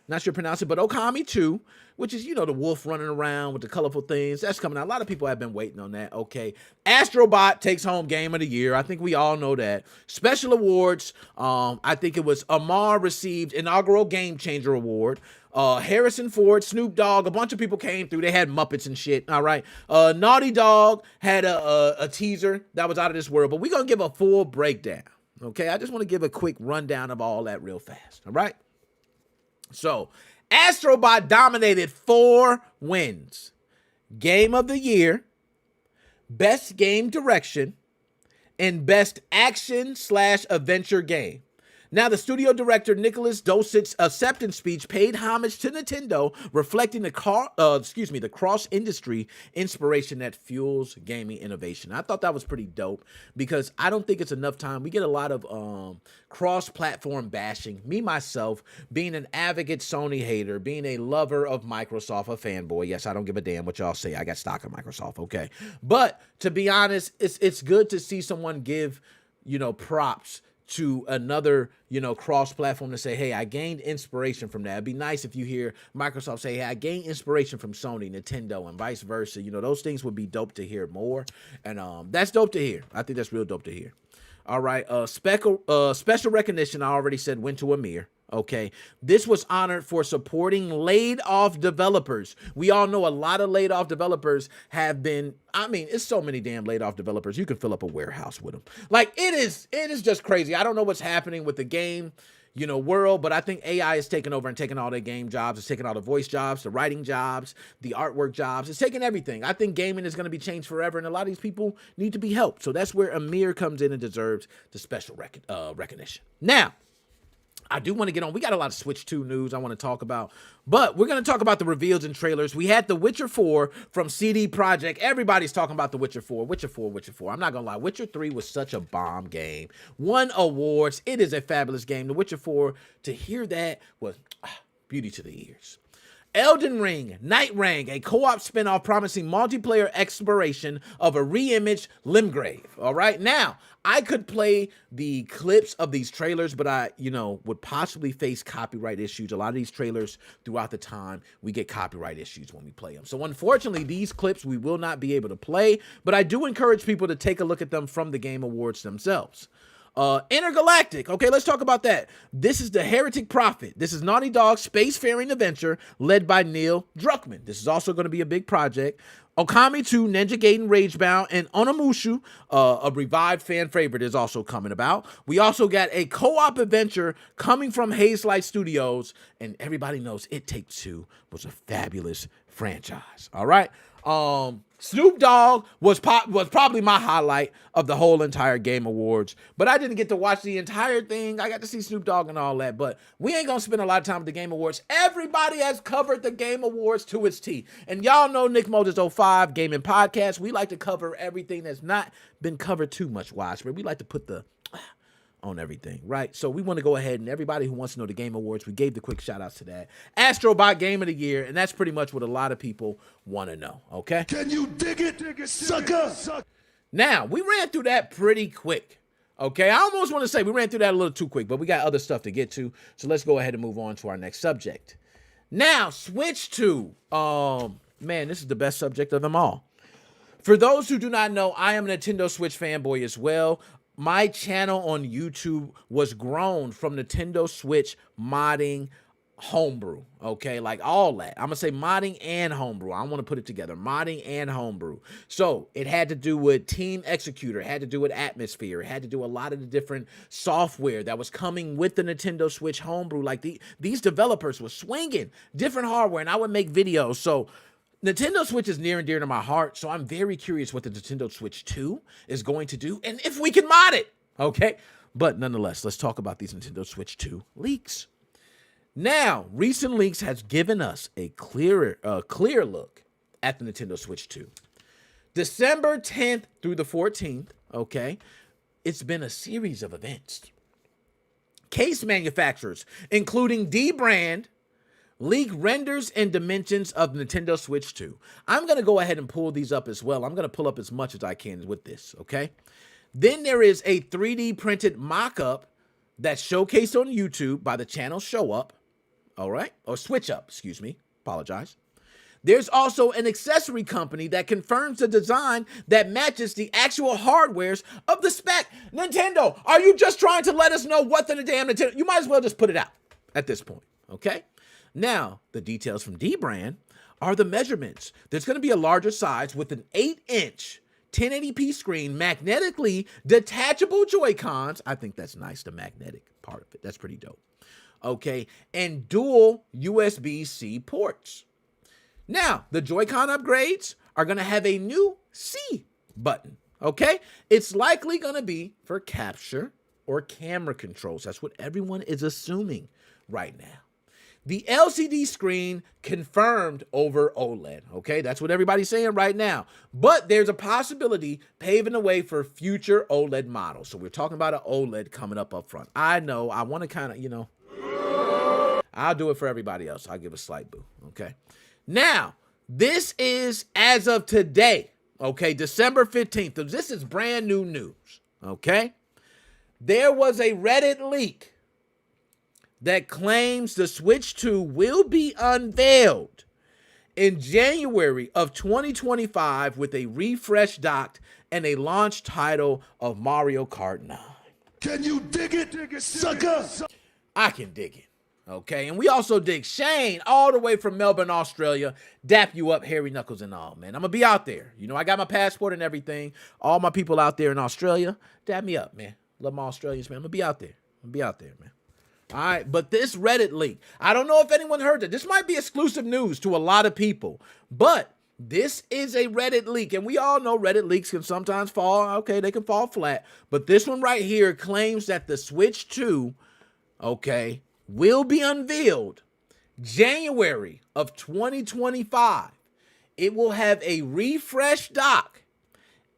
not sure to pronounce it, but Okami 2, which is, the wolf running around with the colorful things. That's coming out. A lot of people have been waiting on that. Okay. Astrobot takes home Game of the Year. I think we all know that. Special awards. I think it was Amar received inaugural Game Changer Award. Harrison Ford, Snoop Dogg, a bunch of people came through. They had Muppets and shit. All right. Naughty Dog had a teaser that was out of this world, but we're going to give a full breakdown. Okay. I just want to give a quick rundown of all that real fast. All right. So, Astrobot dominated 4 wins. Game of the Year, Best Game Direction, and Best Action/Adventure Game. Now, the studio director Nicholas Dosett's acceptance speech paid homage to Nintendo, reflecting the cross-industry inspiration that fuels gaming innovation. I thought that was pretty dope because I don't think it's enough time. We get a lot of cross-platform bashing. Me, myself, being an advocate Sony hater, being a lover of Microsoft, a fanboy. Yes, I don't give a damn what y'all say. I got stock in Microsoft, okay? But to be honest, it's good to see someone give, props to another, cross-platform to say, hey, I gained inspiration from that. It'd be nice if you hear Microsoft say, hey, I gained inspiration from Sony, Nintendo, and vice versa. Those things would be dope to hear more. And that's dope to hear. I think that's real dope to hear. All right. Special recognition, I already said, went to Amir. Okay. This was honored for supporting laid off developers. We all know a lot of laid off developers have been, it's so many damn laid off developers. You can fill up a warehouse with them. Like it is just crazy. I don't know what's happening with the game, world, but I think AI is taking over and taking all their game jobs. It's taking all the voice jobs, the writing jobs, the artwork jobs. It's taking everything. I think gaming is going to be changed forever, and a lot of these people need to be helped. So that's where Amir comes in and deserves the special recognition. Now, I do want to get on. We got a lot of Switch 2 news I want to talk about, but we're going to talk about the reveals and trailers. We had The Witcher 4 from CD Projekt. Everybody's talking about The Witcher 4. Witcher 4. I'm not going to lie. Witcher 3 was such a bomb game. Won awards. It is a fabulous game. The Witcher 4, to hear that was beauty to the ears. Elden Ring, Night Rain, a co-op spinoff promising multiplayer exploration of a re-imaged Limgrave. All right, now I could play the clips of these trailers, but I, would possibly face copyright issues. A lot of these trailers throughout the time, we get copyright issues when we play them. So unfortunately, these clips we will not be able to play, but I do encourage people to take a look at them from the Game Awards themselves. Intergalactic. Okay, let's talk about that. This is the Heretic Prophet. This is Naughty Dog's spacefaring adventure led by Neil Druckmann. This is also going to be a big project. Okami 2, Ninja Gaiden Ragebound, and Onimusha, a revived fan favorite, is also coming about. We also got a co-op adventure coming from Hazelight Studios, and everybody knows It Takes Two was a fabulous franchise. All right. Snoop Dogg was probably my highlight of the whole entire Game Awards, but I didn't get to watch the entire thing. I got to see Snoop Dogg and all that, but we ain't gonna spend a lot of time with the Game Awards. Everybody has covered the Game Awards to its T, and y'all know Nick Moses 05 Gaming Podcast. We like to cover everything that's not been covered too much, Watchmen. We like to put the on everything, right? So we want to go ahead, and everybody who wants to know the Game Awards, we gave the quick shout outs to that. Astrobot Game of the Year, and that's pretty much what a lot of people want to know, okay? Can you dig it, sucker? Now, we ran through that pretty quick, okay? I almost want to say we ran through that a little too quick, but we got other stuff to get to, so let's go ahead and move on to our next subject. Now, Switch 2. Man, this is the best subject of them all. For those who do not know, I am a Nintendo Switch fanboy as well. My channel on YouTube was grown from Nintendo Switch modding homebrew, okay? Like all that. I'm going to say modding and homebrew. I want to put it together. Modding and homebrew. So it had to do with Team Executor. It had to do with Atmosphere. It had to do a lot of the different software that was coming with the Nintendo Switch homebrew. Like these developers were swinging different hardware, and I would make videos. So Nintendo Switch is near and dear to my heart, so I'm very curious what the Nintendo Switch 2 is going to do and if we can mod it, okay? But nonetheless, let's talk about these Nintendo Switch 2 leaks. Now, recent leaks has given us a clear look at the Nintendo Switch 2. December 10th through the 14th, okay? It's been a series of events. Case manufacturers, including D-Brand, leak renders and dimensions of Nintendo Switch 2. I'm going to go ahead and pull these up as well. I'm going to pull up as much as I can with this, okay? Then there is a 3D printed mock-up that's showcased on YouTube by the channel Show Up, all right? Or Switch Up, excuse me. Apologize. There's also an accessory company that confirms the design that matches the actual hardwares of the spec. Nintendo, are you just trying to let us know what the damn Nintendo? You might as well just put it out at this point, okay? Now, the details from D-Brand are the measurements. There's going to be a larger size with an 8-inch 1080p screen, magnetically detachable Joy-Cons. I think that's nice, the magnetic part of it. That's pretty dope. Okay, and dual USB-C ports. Now, the Joy-Con upgrades are going to have a new C button, okay? It's likely going to be for capture or camera controls. That's what everyone is assuming right now. The LCD screen confirmed over OLED, okay? That's what everybody's saying right now. But there's a possibility paving the way for future OLED models. So we're talking about an OLED coming up front. I know, I want to kind of, I'll do it for everybody else. I'll give a slight boo, okay? Now, this is as of today, okay? December 15th. So this is brand new news, okay? There was a Reddit leak that claims the Switch 2 will be unveiled in January of 2025 with a refreshed dock and a launch title of Mario Kart 9. Can you dig it, sucker? I can dig it, okay? And we also dig Shane all the way from Melbourne, Australia. Dap you up, Hairy Knuckles and all, man. I'm going to be out there. I got my passport and everything. All my people out there in Australia, dap me up, man. Love my Australians, man. I'm going to be out there. Man. All right, but this Reddit leak, I don't know if anyone heard that. This might be exclusive news to a lot of people, but this is a Reddit leak, and we all know Reddit leaks can sometimes fall, okay, they can fall flat, but this one right here claims that the Switch 2, okay, will be unveiled January of 2025. It will have a refreshed dock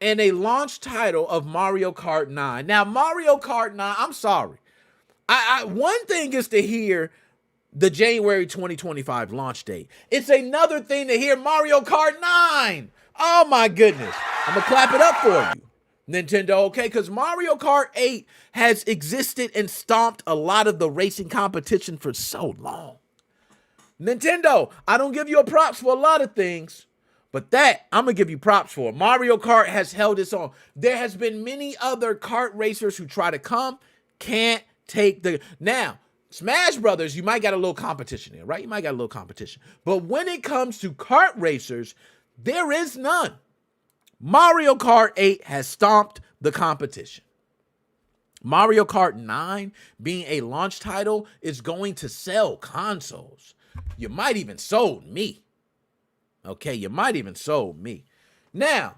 and a launch title of Mario Kart 9. Now, Mario Kart 9, I'm sorry. One thing is to hear the January 2025 launch date. It's another thing to hear Mario Kart 9. Oh my goodness. I'm going to clap it up for you, Nintendo, okay? Because Mario Kart 8 has existed and stomped a lot of the racing competition for so long. Nintendo, I don't give you a props for a lot of things, But that, I'm going to give you props for. Mario Kart has held its own. There has been many other kart racers who try to come, can't take the... Now, Smash Brothers, you might got a little competition there, right? You might got a little competition. But when it comes to kart racers, there is none. Mario Kart 8 has stomped the competition. Mario Kart 9, being a launch title, is going to sell consoles. You might even sold me. Okay, you might even sold me. Now,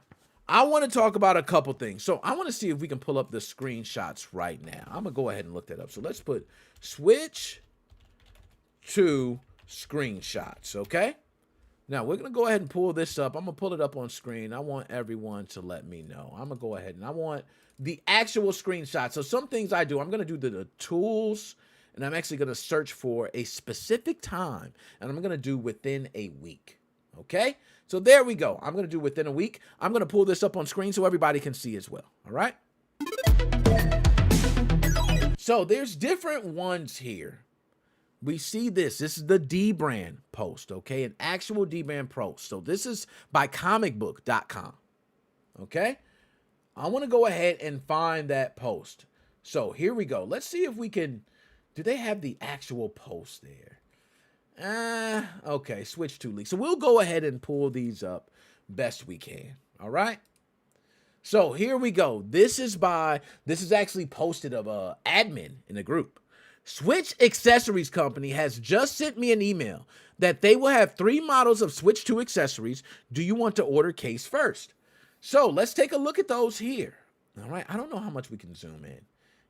I want to talk about a couple things. So I want to see if we can pull up the screenshots right now. I'm going to go ahead and look that up. So let's put switch to screenshots, okay? Now, we're going to go ahead and pull this up. I'm going to pull it up on screen. I want everyone to let me know. I'm going to go ahead and I want the actual screenshot. So some things I do, I'm going to do the tools, and I'm actually going to search for a specific time, and I'm going to do within a week. Okay, so there we go. I'm going to do within a week. I'm going to pull this up on screen so everybody can see as well. All right. So there's different ones here. We see this. This is the D brand post. Okay, an actual D brand post. So this is by comicbook.com. Okay, I want to go ahead and find that post. So here we go. Let's see if we can. Do they have the actual post there? Okay, switch to leaks. So we'll go ahead and pull these up best we can. All right. So here we go. This is actually posted of a admin in the group. Switch Accessories Company has just sent me an email that they will have 3 models of Switch 2 accessories. Do you want to order case first? So let's take a look at those here. All right. I don't know how much we can zoom in.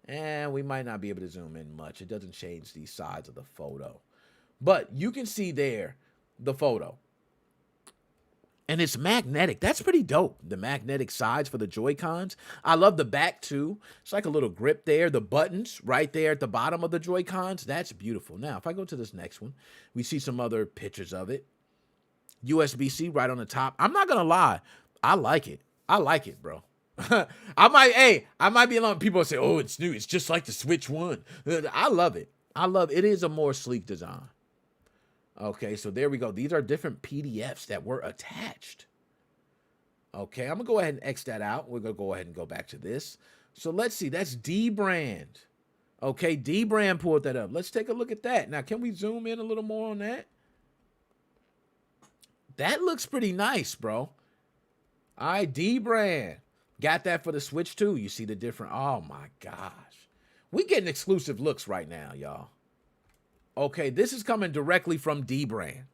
And we might not be able to zoom in much. It doesn't change the size of the photo. But you can see there the photo. And it's magnetic. That's pretty dope. The magnetic sides for the Joy-Cons. I love the back too. It's like a little grip there. The buttons right there at the bottom of the Joy-Cons. That's beautiful. Now, if I go to this next one, we see some other pictures of it. USB-C right on the top. I'm not going to lie. I like it. I like it, bro. I might be alone. People say, oh, it's new. It's just like the Switch 1. I love it. It is a more sleek design. Okay, so there we go. These are different PDFs that were attached. Okay, I'm going to go ahead and X that out. We're going to go ahead and go back to this. So let's see. That's D-Brand. Okay, D-Brand pulled that up. Let's take a look at that. Now, can we zoom in a little more on that? That looks pretty nice, bro. All right, D-Brand. Got that for the Switch too. You see the different... Oh, my gosh. We getting exclusive looks right now, y'all. Okay, this is coming directly from D-Brand.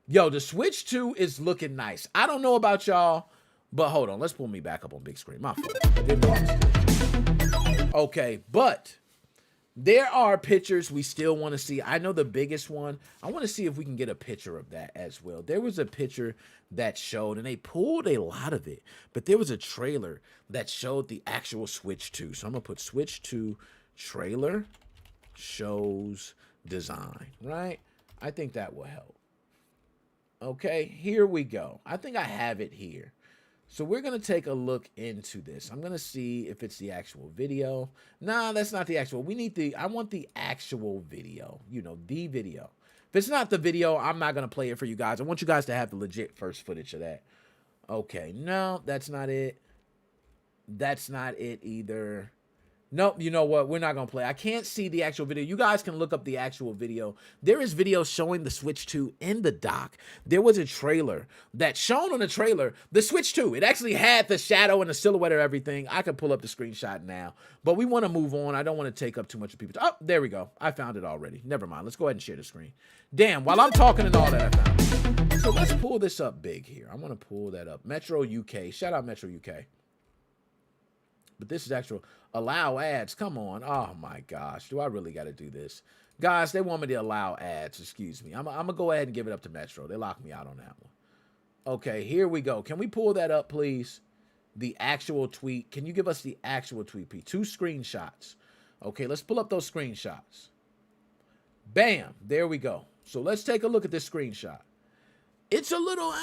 Yo, the Switch 2 is looking nice. I don't know about y'all, but hold on. Let's pull me back up on big screen. My fault. I didn't know I was still... Okay, but there are pictures we still want to see. I know the biggest one. I want to see if we can get a picture of that as well. There was a picture that showed, and they pulled a lot of it, but there was a trailer that showed the actual Switch 2. So I'm going to put Switch 2 trailer shows design, right? I think that will help. Okay, here we go. I think I have it here. So we're going to take a look into this. I'm going to see if it's the actual video. Nah, that's not the actual. I want the actual video, the video. If it's not the video, I'm not going to play it for you guys. I want you guys to have the legit first footage of that. Okay, no, that's not it. That's not it either. Nope, you know what? We're not going to play. I can't see the actual video. You guys can look up the actual video. There is video showing the Switch 2 in the dock. There was a trailer that shown on the trailer, the Switch 2. It actually had the shadow and the silhouette of everything. I could pull up the screenshot now, but we want to move on. I don't want to take up too much of people's... Oh, there we go. I found it already. Never mind. Let's go ahead and share the screen. Damn, while I'm talking and all that, I found it. So let's pull this up big here. I want to pull that up. Metro UK. Shout out Metro UK. But this is actual allow ads. Come on. Oh, my gosh. Do I really got to do this? Guys, they want me to allow ads. Excuse me. I'm going to go ahead and give it up to Metro. They locked me out on that one. Okay, here we go. Can we pull that up, please? The actual tweet. Can you give us the actual tweet, Pete? 2 screenshots. Okay, let's pull up those screenshots. Bam. There we go. So let's take a look at this screenshot. It's a little,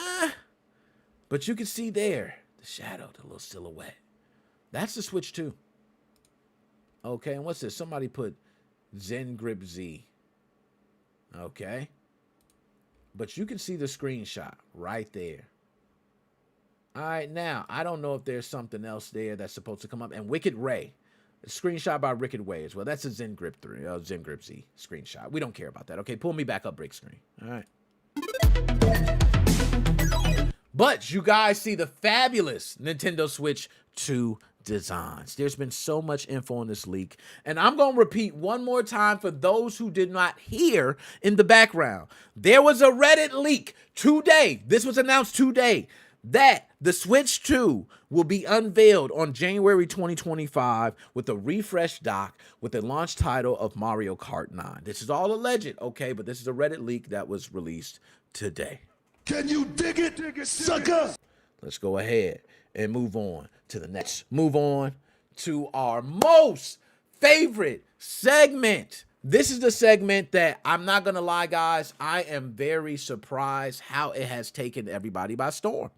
but you can see there the shadow, the little silhouette. That's the Switch 2. Okay, and what's this? Somebody put Zen Grip Z. Okay. But you can see the screenshot right there. All right, now, I don't know if there's something else there that's supposed to come up. And Wicked Ray. A screenshot by Wicked Ray as well. That's a Zen Grip 3, Zen Grip Z screenshot. We don't care about that. Okay, pull me back up, break screen. All right. But you guys see the fabulous Nintendo Switch 2 designs. There's been so much info on this leak. And I'm going to repeat one more time for those who did not hear in the background. There was a Reddit leak today. This was announced today that the Switch 2 will be unveiled on January 2025 with a refreshed dock with the launch title of Mario Kart 9. This is all alleged, okay, but this is a Reddit leak that was released today. Can you dig it, sucker? Let's go ahead and move on to the next. Move on to our most favorite segment. This is the segment that I'm not going to lie, guys. I am very surprised how it has taken everybody by storm.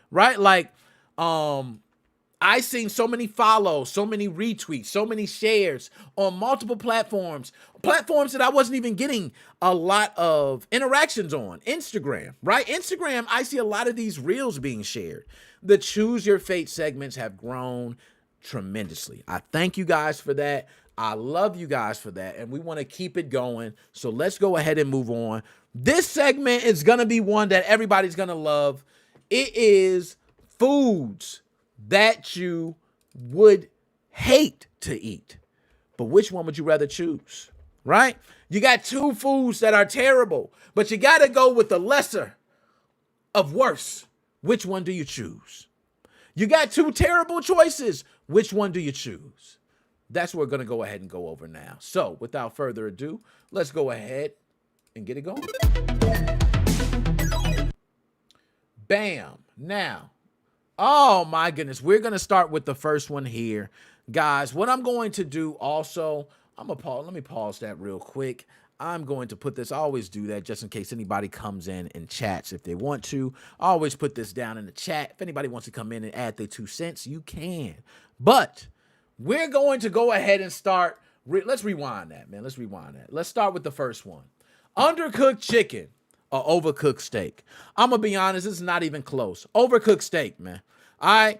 Right? Like, I seen so many follows, so many retweets, so many shares on multiple platforms that I wasn't even getting a lot of interactions on. Instagram, right? Instagram, I see a lot of these reels being shared. The Choose Your Fate segments have grown tremendously. I thank you guys for that. I love you guys for that, and we want to keep it going. So let's go ahead and move on. This segment is going to be one that everybody's going to love. It is foods that you would hate to eat. But which one would you rather choose? Right? You got two foods that are terrible, but you got to go with the lesser of worse. Which one do you choose? You got two terrible choices. Which one do you choose? That's what we're going to go ahead and go over now. So without further ado, let's go ahead and get it going. Bam. Now, oh my goodness, we're going to start with the first one here. Guys, what I'm going to do also, let me pause that real quick. I'm going to put this, I always do that just in case anybody comes in and chats if they want to. I always put this down in the chat. If anybody wants to come in and add their 2 cents, you can. But we're going to go ahead and start. Let's rewind that, man. Let's rewind that. Let's start with the first one. Undercooked chicken or overcooked steak. I'm going to be honest, this is not even close. Overcooked steak, man. I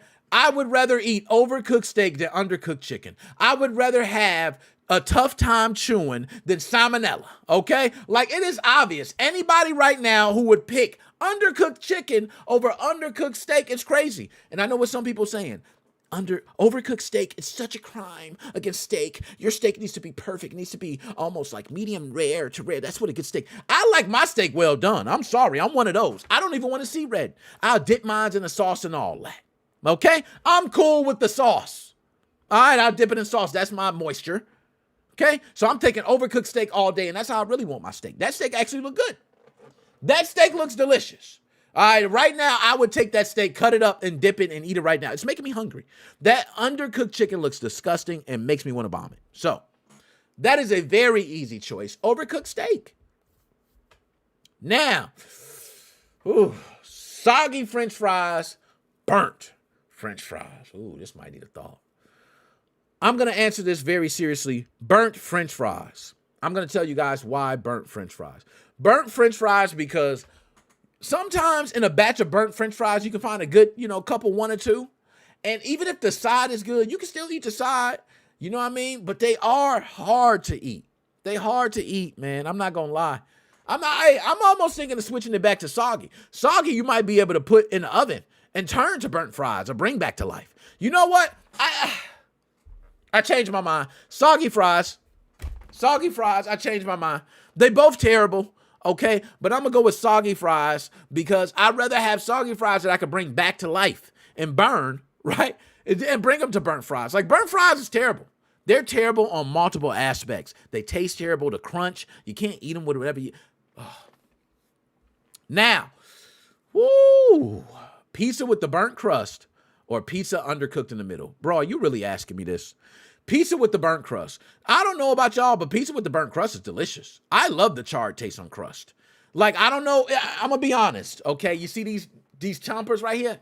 would rather eat overcooked steak than undercooked chicken. I would rather have a tough time chewing than salmonella, okay? Like, it is obvious. Anybody right now who would pick undercooked chicken over undercooked steak is crazy. And I know what some people are saying. Overcooked steak is such a crime against steak. Your steak needs to be perfect. It needs to be almost like medium rare to rare. That's what a good steak. I like my steak well done. I'm sorry. I'm one of those. I don't even want to see red. I'll dip mine in the sauce and all that. Okay? I'm cool with the sauce. All right, I'll dip it in sauce. That's my moisture. Okay? So I'm taking overcooked steak all day, and that's how I really want my steak. That steak actually look good. That steak looks delicious. All right, right now, I would take that steak, cut it up, and dip it and eat it right now. It's making me hungry. That undercooked chicken looks disgusting and makes me want to vomit. So that is a very easy choice. Overcooked steak. Now, soggy French fries, burnt French fries. Ooh, this might need a thought. I'm going to answer this very seriously. Burnt French fries. I'm going to tell you guys why burnt French fries. Burnt French fries because sometimes in a batch of burnt French fries, you can find a good, couple, 1 or 2. And even if the side is good, you can still eat the side. You know what I mean? But they are hard to eat. They hard to eat, man. I'm not going to lie. I'm almost thinking of switching it back to soggy. Soggy, you might be able to put in the oven and turn to burnt fries or bring back to life. You know what? I changed my mind. Soggy fries, I changed my mind. They both terrible, okay? But I'm going to go with soggy fries because I'd rather have soggy fries that I could bring back to life and burn, right? And bring them to burnt fries. Like, burnt fries is terrible. They're terrible on multiple aspects. They taste terrible. The crunch, you can't eat them with whatever you... Oh. Now, pizza with the burnt crust or pizza undercooked in the middle. Bro, are you really asking me this? Pizza with the burnt crust. I don't know about y'all, but pizza with the burnt crust is delicious. I love the charred taste on crust. Like, I don't know. I'm going to be honest, okay? You see these chompers right here?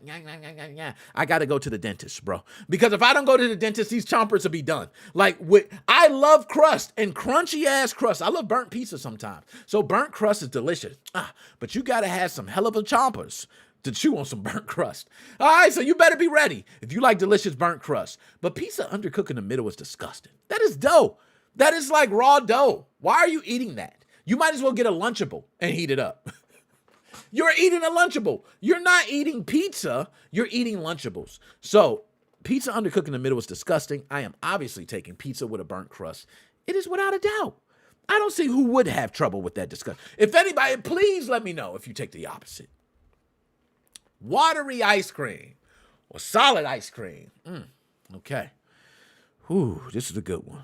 I got to go to the dentist, bro. Because if I don't go to the dentist, these chompers will be done. Like, I love crust and crunchy-ass crust. I love burnt pizza sometimes. So burnt crust is delicious. But you got to have some hell of a chompers to chew on some burnt crust. All right, so you better be ready if you like delicious burnt crust. But pizza undercooked in the middle is disgusting. That is dough. That is like raw dough. Why are you eating that? You might as well get a Lunchable and heat it up. You're eating a Lunchable. You're not eating pizza. You're eating Lunchables. So pizza undercooked in the middle is disgusting. I am obviously taking pizza with a burnt crust. It is without a doubt. I don't see who would have trouble with that discussion. If anybody, please let me know if you take the opposite. Watery ice cream or solid ice cream. Okay. Whew, this is a good one.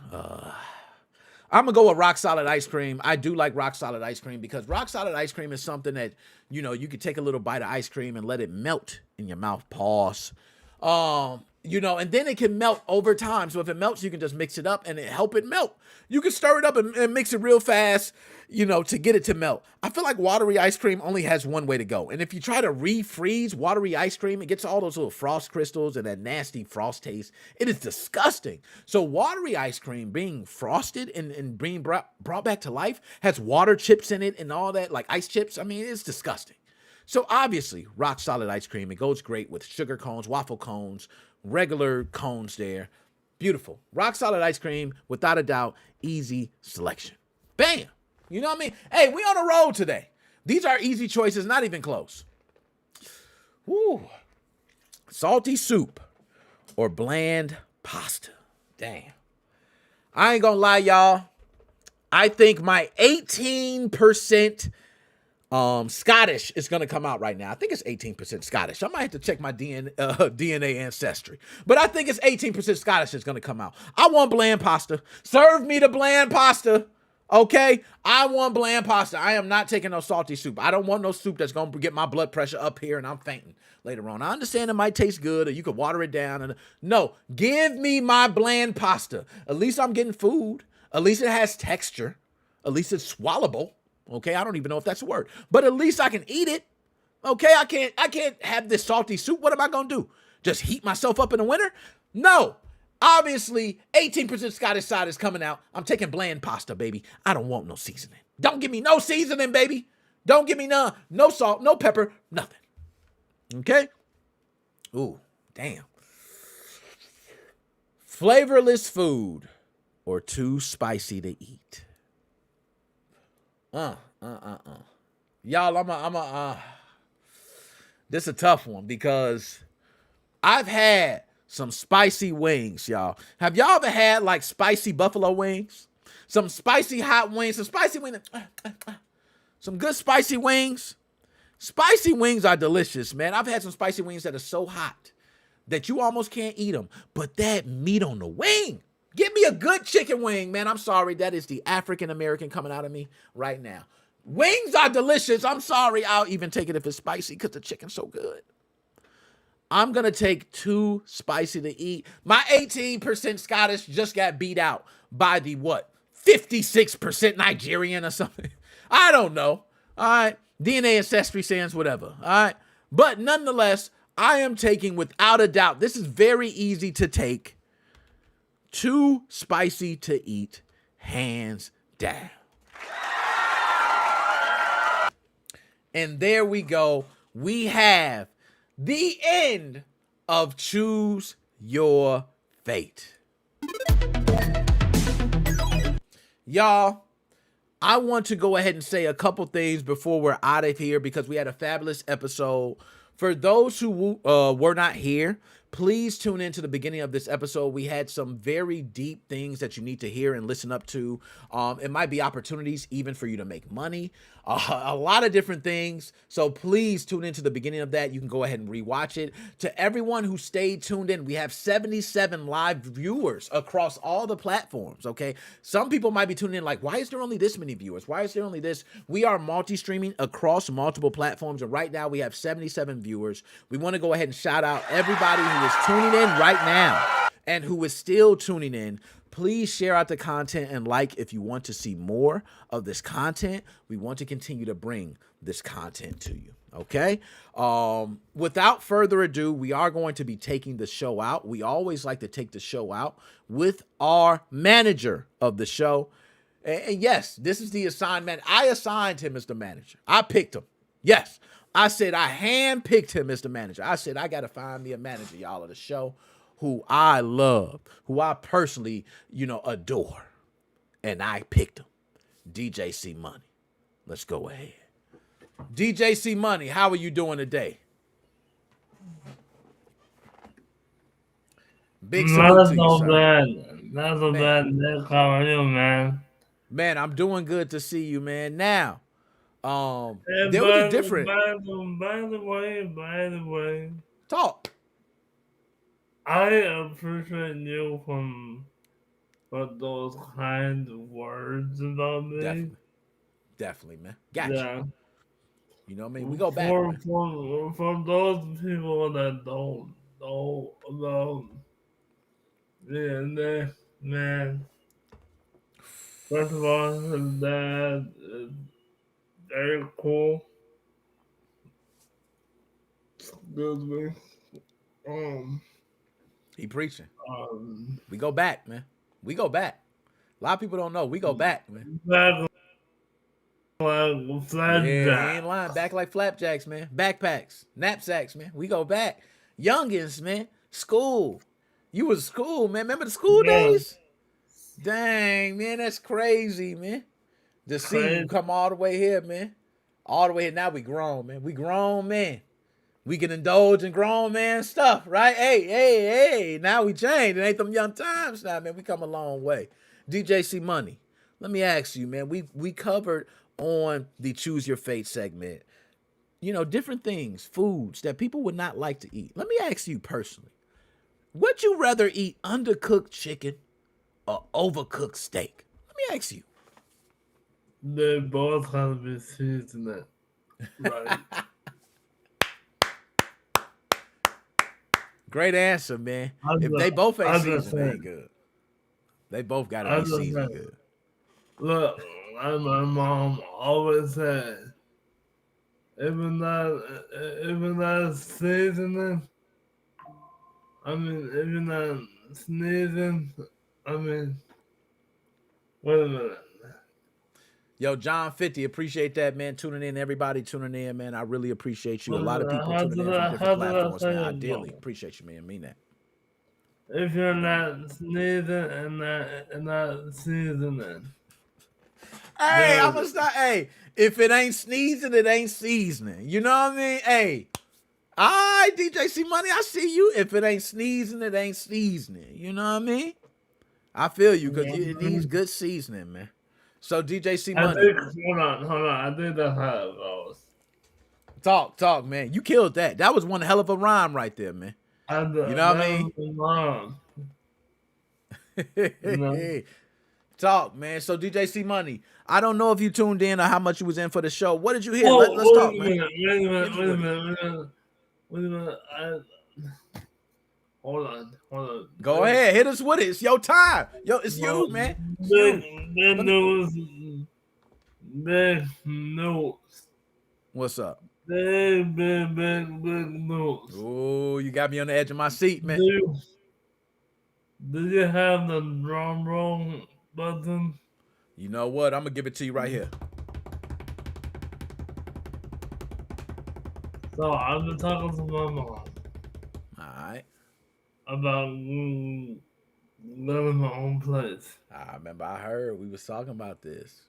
I'm going to go with rock solid ice cream. I do like rock solid ice cream because rock solid ice cream is something that, you could take a little bite of ice cream and let it melt in your mouth. Pause. And then it can melt over time. So if it melts, you can just mix it up and help it melt. You can stir it up and mix it real fast, to get it to melt. I feel like watery ice cream only has one way to go. And if you try to refreeze watery ice cream, it gets all those little frost crystals and that nasty frost taste. It is disgusting. So watery ice cream being frosted and being brought back to life has water chips in it and all that, like ice chips. I mean, it's disgusting. So obviously, rock solid ice cream, it goes great with sugar cones, waffle cones, regular cones there. Beautiful. Rock solid ice cream, without a doubt, easy selection. Bam. You know what I mean? Hey, we on a roll today. These are easy choices, not even close. Woo. Salty soup or bland pasta. Damn. I ain't gonna lie, y'all. I think my 18% Scottish is going to come out right now. I think it's 18% Scottish. I might have to check my DNA ancestry. But I think it's 18% Scottish is going to come out. I want bland pasta. Serve me the bland pasta. Okay? I want bland pasta. I am not taking no salty soup. I don't want no soup that's going to get my blood pressure up here and I'm fainting later on. I understand it might taste good or you could water it down. No, give me my bland pasta. At least I'm getting food. At least it has texture. At least it's swallowable. Okay, I don't even know if that's a word, but at least I can eat it. Okay, I can't have this salty soup. What am I gonna do? Just heat myself up in the winter? No. Obviously, 18% Scottish side is coming out. I'm taking bland pasta, baby. I don't want no seasoning. Don't give me no seasoning, baby. Don't give me none. No salt, no pepper, nothing. Okay? Ooh, damn. Flavorless food or too spicy to eat? Y'all, this is a tough one because I've had some spicy wings, y'all. Have y'all ever had like spicy buffalo wings? Some spicy hot wings, some spicy wings, some good spicy wings. Spicy wings are delicious, man. I've had some spicy wings that are so hot that you almost can't eat them. But that meat on the wing, give me a good chicken wing, man. I'm sorry. That is the African-American coming out of me right now. Wings are delicious. I'm sorry. I'll even take it if it's spicy because the chicken's so good. I'm going to take too spicy to eat. My 18% Scottish just got beat out by the 56% Nigerian or something. I don't know. All right. DNA ancestry sans whatever. All right. But nonetheless, I am taking without a doubt. This is very easy to take. Too spicy to eat, hands down. And there we go. We have the end of Choose Your Fate. Y'all, I want to go ahead and say a couple things before we're out of here because we had a fabulous episode. For those who were not here, please tune in to the beginning of this episode. We had some very deep things that you need to hear and listen up to. It might be opportunities even for you to make money. A lot of different things. So please tune into the beginning of that. You can go ahead and rewatch it. To everyone who stayed tuned in, we have 77 live viewers across all the platforms, okay? Some people might be tuning in like, why is there only this many viewers? Why is there only this? We are multi-streaming across multiple platforms, and right now we have 77 viewers. We want to go ahead and shout out everybody who is tuning in right now and who is still tuning in. Please share out the content and like if you want to see more of this content. We want to continue to bring this content to you, okay? Without further ado, we are going to be taking the show out. We always like to take the show out with our manager of the show. And yes, this is the assignment. I assigned him as the manager. I picked him. Yes. I said I handpicked him as the manager. I said I got to find me a manager, y'all, of the show who I love, who I personally, adore. And I picked him. DJ C Money. Let's go ahead. DJ C Money, how are you doing today? Big salute to you, sir. Not so bad, Nick. How are you, man? Man, I'm doing good to see you, man. Now, Hey, there was a different by the way, talk. I appreciate you for those kind words about me. Definitely, man. Gotcha. Yeah. You know what I mean? We go back. For those people that don't know about me, man. First of all, his dad is very cool. Excuse me. He preaching. We go back, man. We go back. A lot of people don't know. We go back, man. Back like flapjacks. Yeah, he ain't lying. Back like flapjacks, man. Backpacks, knapsacks, man. We go back. Youngins, man. School. You was school, man. Remember the school days? Dang, man, that's crazy, man. To see you come all the way here, man. All the way here. Now we grown, man. We grown, man. We can indulge in grown man stuff, right? Hey. Now we changed. It ain't them young times now, man. We come a long way. DJ C Money, let me ask you, man. We covered on the Choose Your Fate segment, different things, foods that people would not like to eat. Let me ask you personally, would you rather eat undercooked chicken or overcooked steak? Let me ask you. They both have to be seasoned, right? Great answer, man. If they both ain't seasoned, they ain't good. They both got to be seasoned good. Look, like my mom always said, if it's not seasoning, if you're not sneezing, wait a minute. Yo, John 50, appreciate that, man. Tuning in, everybody tuning in, man. I really appreciate you. A lot of people tuning in from different platforms, man. I dearly appreciate you, man. I mean that. If you're not sneezing and not seasoning. Hey, I'm gonna start. Hey, if it ain't sneezing, it ain't seasoning. You know what I mean? Hey, all right, DJ C Money, I see you. If it ain't sneezing, it ain't seasoning. You know what I mean? I feel you because it needs good seasoning, man. So DJ C Money. Hold on. I think that's how it goes. Talk, man. You killed that. That was one hell of a rhyme right there, man. You know what I mean? Talk, man. So DJ C Money, I don't know if you tuned in or how much you was in for the show. What did you hear? Let's talk, man. Wait a minute. Hold on. Go ahead. Hit us with it. It's your time. It's you, man. Big news. What's up? Big news. Oh, you got me on the edge of my seat, man. Do you have the drum roll button? You know what? I'm going to give it to you right here. So I've been talking to my mom. All right. About living my own place. I remember I heard we was talking about this.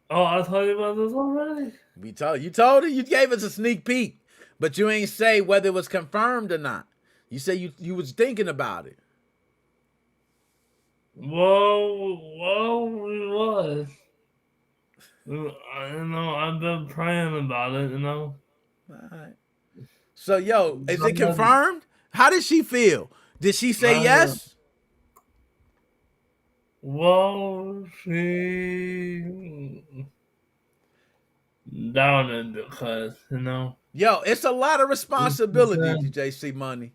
Oh, I told you about this already? You told her? You gave us a sneak peek, but you ain't say whether it was confirmed or not. You say you was thinking about it. Well, it was. I've been praying about it, All right. So, is it confirmed? How did she feel? Did she say yes? Well, she down it because, it's a lot of responsibility, DJ C Money.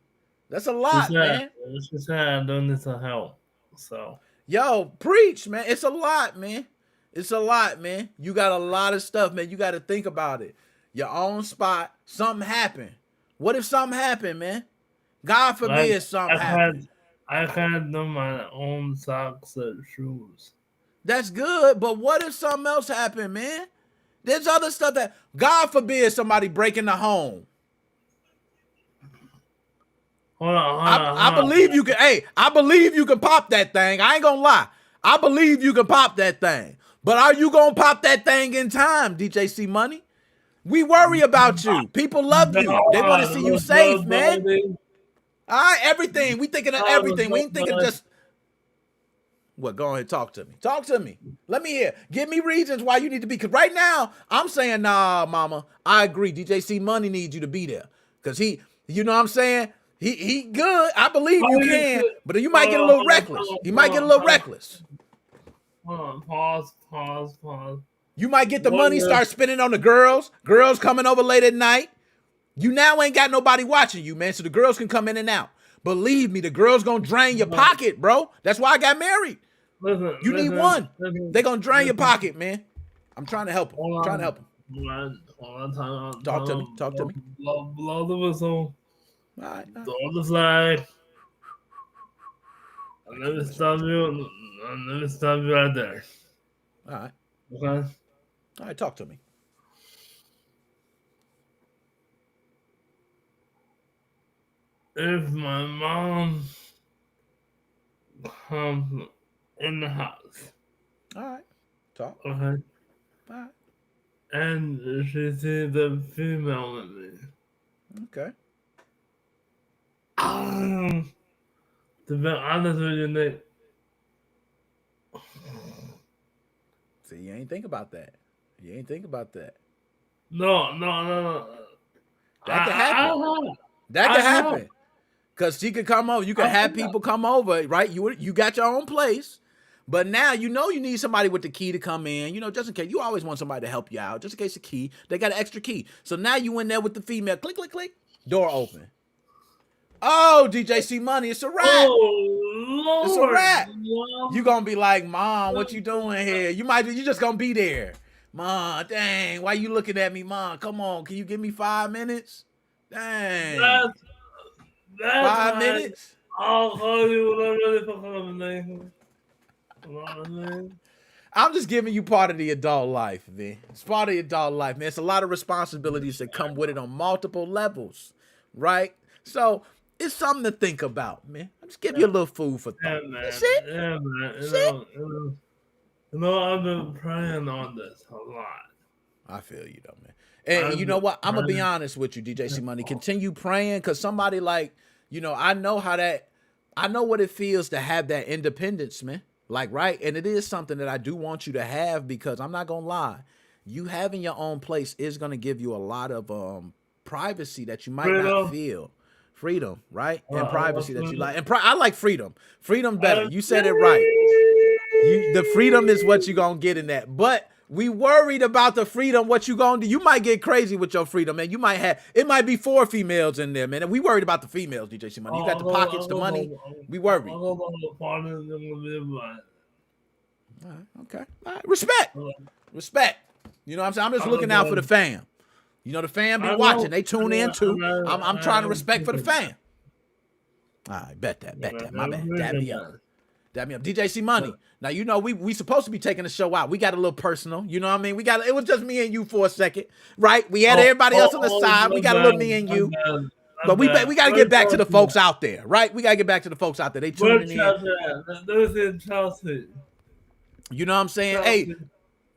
That's a lot, man. She said I don't need some help. So. Preach, man. It's a lot, man. You got a lot of stuff, man. You got to think about it. Your own spot. Something happened. What if something happened, man? God forbid something happened. I can't do my own socks and shoes. That's good, but what if something else happened, man? There's other stuff that, God forbid, somebody break in the home. I believe you can. Hey, I believe you can pop that thing. I ain't gonna lie. I believe you can pop that thing. But are you gonna pop that thing in time, DJ C Money? We worry about you. People love you. They want to see you safe, man. All right, everything. We thinking of everything. We ain't thinking just. What? Go ahead, talk to me. Talk to me. Let me hear. Give me reasons why you need to be. Because right now, I'm saying, nah, mama. I agree. DJ C Money needs you to be there. Because you know what I'm saying? He good. I believe you can. But you might get a little reckless. You might get a little reckless. Pause. You might get the money, start spending on the girls. Girls coming over late at night. You now ain't got nobody watching you, man. So the girls can come in and out. Believe me, the girls gonna drain your pocket, bro. That's why I got married. You need one. They gonna drain your pocket, man. I'm trying to help them. I'm trying to help them. Talk to me. Talk to me. Blow the whistle. All right. Throw the flag. I'll never stop you. I'll never stop you right there. All right. Okay? All right, talk to me. If my mom comes in the house. All right. Talk. Okay? All right. And she sees the female in me. Okay. To be honest with you, Nick. See, you ain't think about that. You ain't think about that. No. That could happen. That could happen. Because she could come over. You could have people come over, right? You got your own place. But now you know you need somebody with the key to come in. You know, just in case. You always want somebody to help you out. Just in case the key. They got an extra key. So now you in there with the female. Click, click, click. Door open. Oh, DJ C Money, it's a wrap. Oh, Lord. It's a wrap. You gonna be like, Mom, what you doing here? You just gonna be there. Mom, dang, why you looking at me, Mom? Come on, can you give me 5 minutes? Dang. That's 5 minutes? I'll call you when I'm ready for conversation. You know what I mean? I'm just giving you part of the adult life, man. It's part of the adult life, man. It's a lot of responsibilities that come with it on multiple levels, right? So it's something to think about, man. I'll just give you a little food for thought. Yeah, man. That's it. Yeah, man. That's it. You know, I've been praying on this a lot. I feel you, though, man. And you know what? I'm going to be honest with you, DJ C Money. Continue praying because somebody like, you know, I know what it feels to have that independence, man. Like, right? And it is something that I do want you to have because I'm not going to lie. You having your own place is going to give you a lot of privacy that you might not feel. Freedom, right? And privacy that you like. And I like freedom. Freedom better. You said it right. The freedom is what you're going to get in that. But we worried about the freedom, what you going to do. You might get crazy with your freedom, man. It might be 4 females in there, man. And we worried about the females, DJ C Money. You got the pockets, the money. We worried. All right, okay. All right. Respect. You know what I'm saying? I'm just looking out for the fam. You know, the fam be watching. They tune in too. I'm trying to respect for the fam. All right, bet that. My bad. Dab me up. DJ C Money. Now, you know, we supposed to be taking the show out. We got a little personal. You know what I mean? It was just me and you for a second, right? We had everybody else on the side. We got a little me and you. But we got to get back to the folks out there, right? We got to get back to the folks out there. They tuning in. Chelsea. You know what I'm saying? Hey,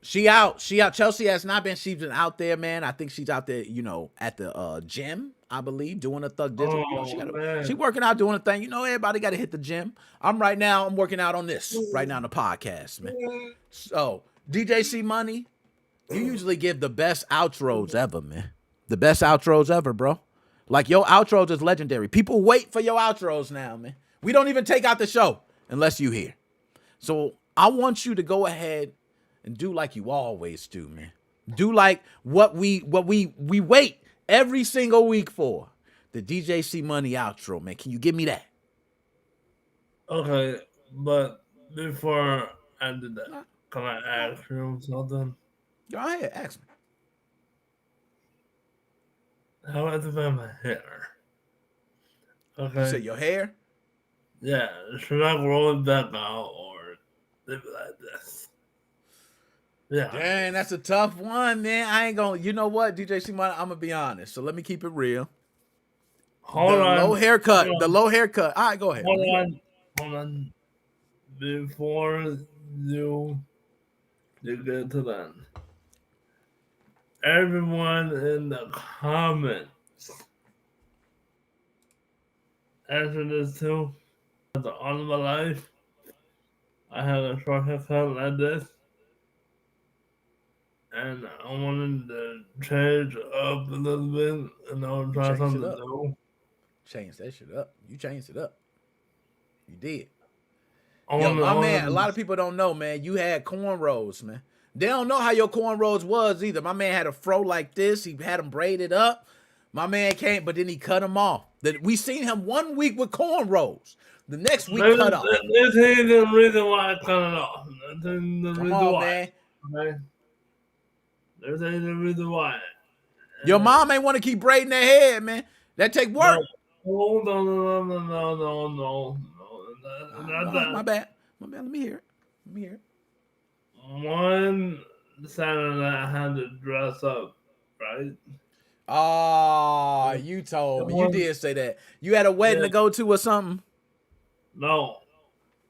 she out. Chelsea has not been. She's been out there, man. I think she's out there, you know, at the gym, I believe, doing a thug digital. You know, she working out, doing a thing. You know, everybody got to hit the gym. I'm working out on this right now on the podcast, man. So, DJ C Money, you usually give the best outros ever, man. The best outros ever, bro. Like, your outros is legendary. People wait for your outros now, man. We don't even take out the show unless you here. So, I want you to go ahead and do like you always do, man. Do like what we wait every single week for. The DJ C Money outro, man. Can you give me that? Okay, but before I do that, can I ask you something? Go ahead, ask me. How I define my hair? Okay. You said your hair? Yeah, should I roll it back out or leave it like this? Yeah. Dang, that's a tough one, man. I ain't gonna. You know what, DJ C Money? I'm gonna be honest. So let me keep it real. Hold on. Low haircut. Hold The on. low haircut. All right, go ahead. Hold on. Before you get to that, everyone in the comments answer this too. At the end of my life, I had a short haircut like this, and I wanted to change up a little bit, and I would try Change it something up. new. Change that shit up. You changed it up. You did. I Yo, my man, a wanted lot of people don't know, man. You had cornrows, man. They don't know how your cornrows was either. My man had a fro like this. He had them braided up. My man came, but then he cut them off. We seen him 1 week with cornrows. The next week cut off. This ain't the reason why I cut it off. This ain't the Come reason on, why. man. Okay? This ain't the reason why. Your mom ain't want to keep braiding their head, man. That take work. No, no. My bad. Let me hear it. One Saturday I had to dress up, right? Oh, you told me. You did say that. You had a wedding to go to or something? No.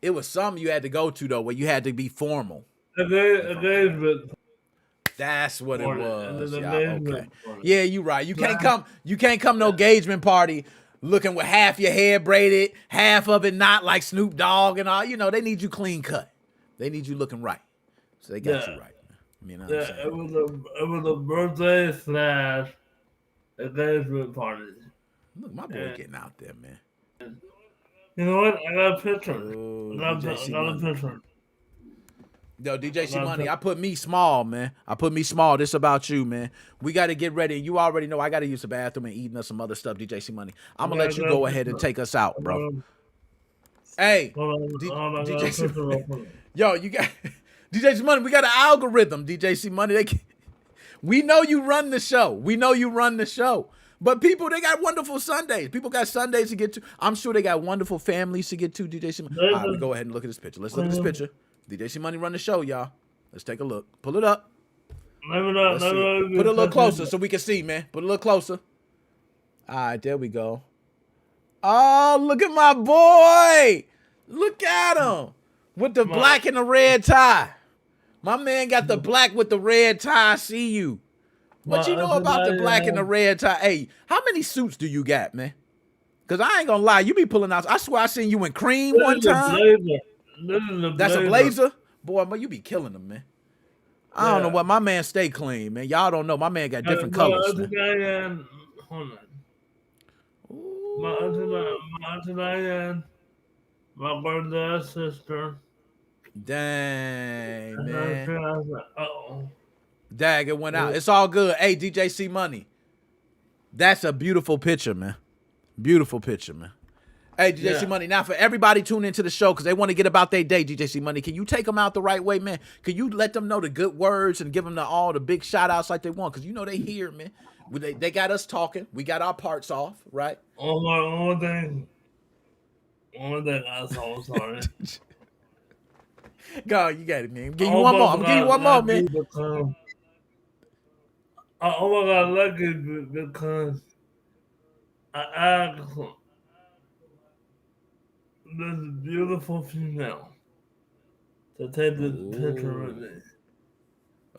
It was something you had to go to, though, where you had to be formal. Engagement. That's what it was. Yeah, okay. Party. Yeah, you right. You can't come no engagement party looking with half your hair braided, half of it not like Snoop Dogg and all. You know, they need you clean cut. They need you looking right. So they got you right. You know what I'm saying? It was a birthday / engagement party. Look, my boy getting out there, man. You know what? I got a picture. Ooh, I got a picture. Yo, DJ C Money, I put me small, man. I put me small. This about you, man. We got to get ready. You already know I got to use the bathroom and eating us some other stuff, DJ C Money. I'm going to let you go ahead and take us out, bro. Hey, DJ C Money. Yo, you got DJ C Money. We got an algorithm, DJ C Money. We know you run the show. But people, they got wonderful Sundays. People got Sundays to get to. I'm sure they got wonderful families to get to, DJ C Money. All right, we go ahead and look at this picture. Let's look at this picture. DJ C Money run the show, y'all. Let's take a look. Pull it up. Put it a little closer so we can see, man. Put it a little closer. All right, there we go. Oh, look at my boy. Look at him. With the black and the red tie. My man got the black with the red tie. I see you. What you know about the black and the red tie? Hey, how many suits do you got, man? Because I ain't going to lie. You be pulling out. I swear I seen you in cream one time. That's a blazer? Boy, man, you be killing them, man. I don't know what. My man stay clean, man. Y'all don't know. My man got different colors, man. Hold on. My auntie Diane, my brother's sister. Dang, man. Uh-oh. Dag, it went out. It's all good. Hey, DJ C Money. That's a beautiful picture, man. Beautiful picture, man. Hey, DJ C Money, now for everybody tuning into the show because they want to get about their day, DJ C Money, can you take them out the right way, man? Can you let them know the good words and give them all the big shout-outs like they want? Because you know they hear, man. They got us talking. We got our parts off, right? One thing, I'm so sorry. Go, you got it, man. Give you one more. I'm going to give you one more, man. Oh my God, lucky because I asked this beautiful female to take this picture with me.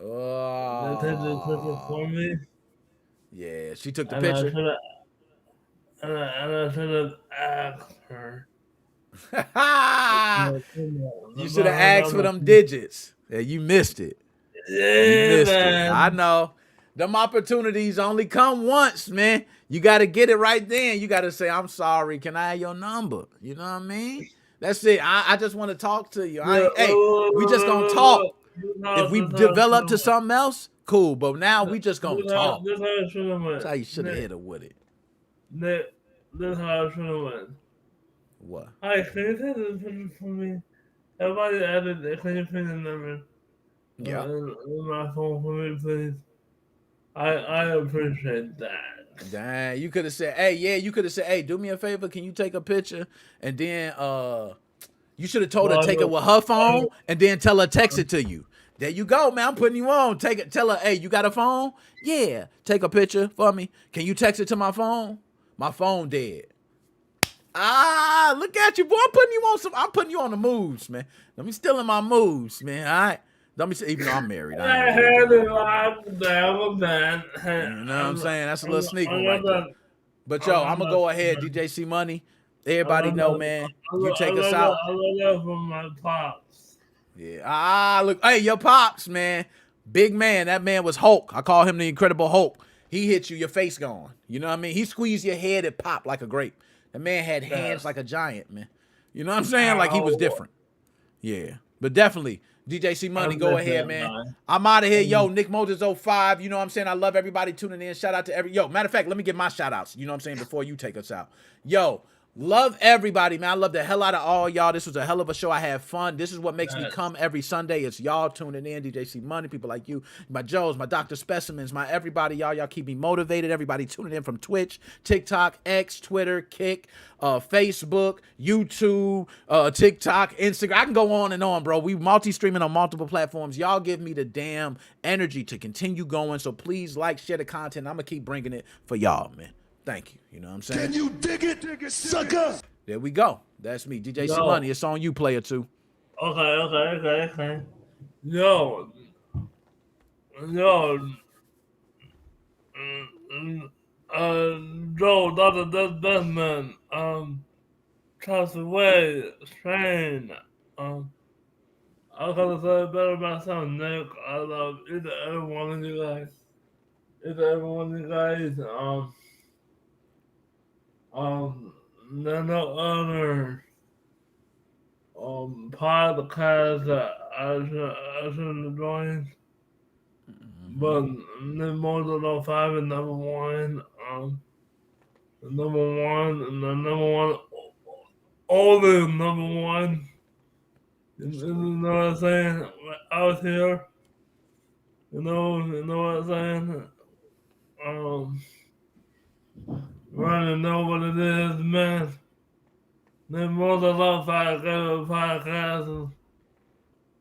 Oh. They take this picture for me. Yeah, she took the picture. I should have asked her. You should have asked for them digits. Yeah, you missed it. Yeah, you missed man. it. I know. Them opportunities only come once, man. You got to get it right then. You got to say, I'm sorry. Can I have your number? You know what I mean? That's it. I just want to talk to you. Hey, we just going to talk. If we develop to something else, cool. But now we just going to talk. That's how you should have hit her with it. This is how I should have went. What? Hi, can you take this picture for me? Everybody added it. Can you put the number? Yeah. On my phone for me, please. I appreciate that. Dang, you could have said, hey, you could have said, hey, do me a favor, can you take a picture? And then you should have told her take it with her phone and then tell her text it to you. There you go, man. I'm putting you on. Take it. Tell her, hey, you got a phone? Yeah. Take a picture for me. Can you text it to my phone? My phone dead. Ah, look at you, boy. I'm putting you on the moves, man. Let me still in my moves, man. All right. Let me see, even though I'm married. I ain't had really it live down, man. you know what I'm saying? That's a little sneak one right there. But yo, I'm gonna go ahead, DJ C Money. Everybody know, man. You take us out. I love that from my pops. Yeah. Ah, look. Hey, your pops, man. Big man. That man was Hulk. I call him the Incredible Hulk. He hit you, your face gone. You know what I mean? He squeezed your head and popped like a grape. The man had hands like a giant, man. You know what I'm saying? Like he was different. Yeah. But definitely, DJ C Money, go ahead, man. I'm out of here. Yo, Nick Moses 05. You know what I'm saying? I love everybody tuning in. Shout out to Yo, matter of fact, let me get my shout outs. You know what I'm saying? Before you take us out. Yo, love everybody, man. I love the hell out of all y'all. This was a hell of a show. I had fun. This is what makes me come every Sunday. It's y'all tuning in. DJ C Money, people like you, my Joes, my Dr. Specimens, my everybody. Y'all keep me motivated. Everybody tuning in from Twitch, TikTok, X, Twitter, Kick, Facebook, YouTube, TikTok, Instagram. I can go on and on, bro. We multi-streaming on multiple platforms. Y'all give me the damn energy to continue going. So please like, share the content. I'm going to keep bringing it for y'all, man. Thank you. You know what I'm saying? Can you dig it, sucker? There we go. That's me. DJ C Money. It's on you, player two. Okay. Yo, Joe, Dr. Desmond, passed away, Shane, I gotta say better about son, Nick. I love every one of you guys. There are no other podcast that I should have joined. But the Model 05 is number one. The number one, always number one. You know what I'm saying? Out here. You know what I'm saying? Running know what it is, man. The Model 05 podcast.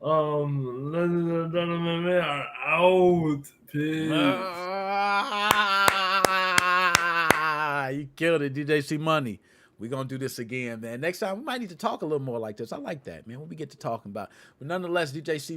Ladies and gentlemen, we are out. Peace. You killed it, DJ C Money. We're going to do this again, man. Next time, we might need to talk a little more like this. I like that, man, when we get to talking about. But nonetheless, DJ C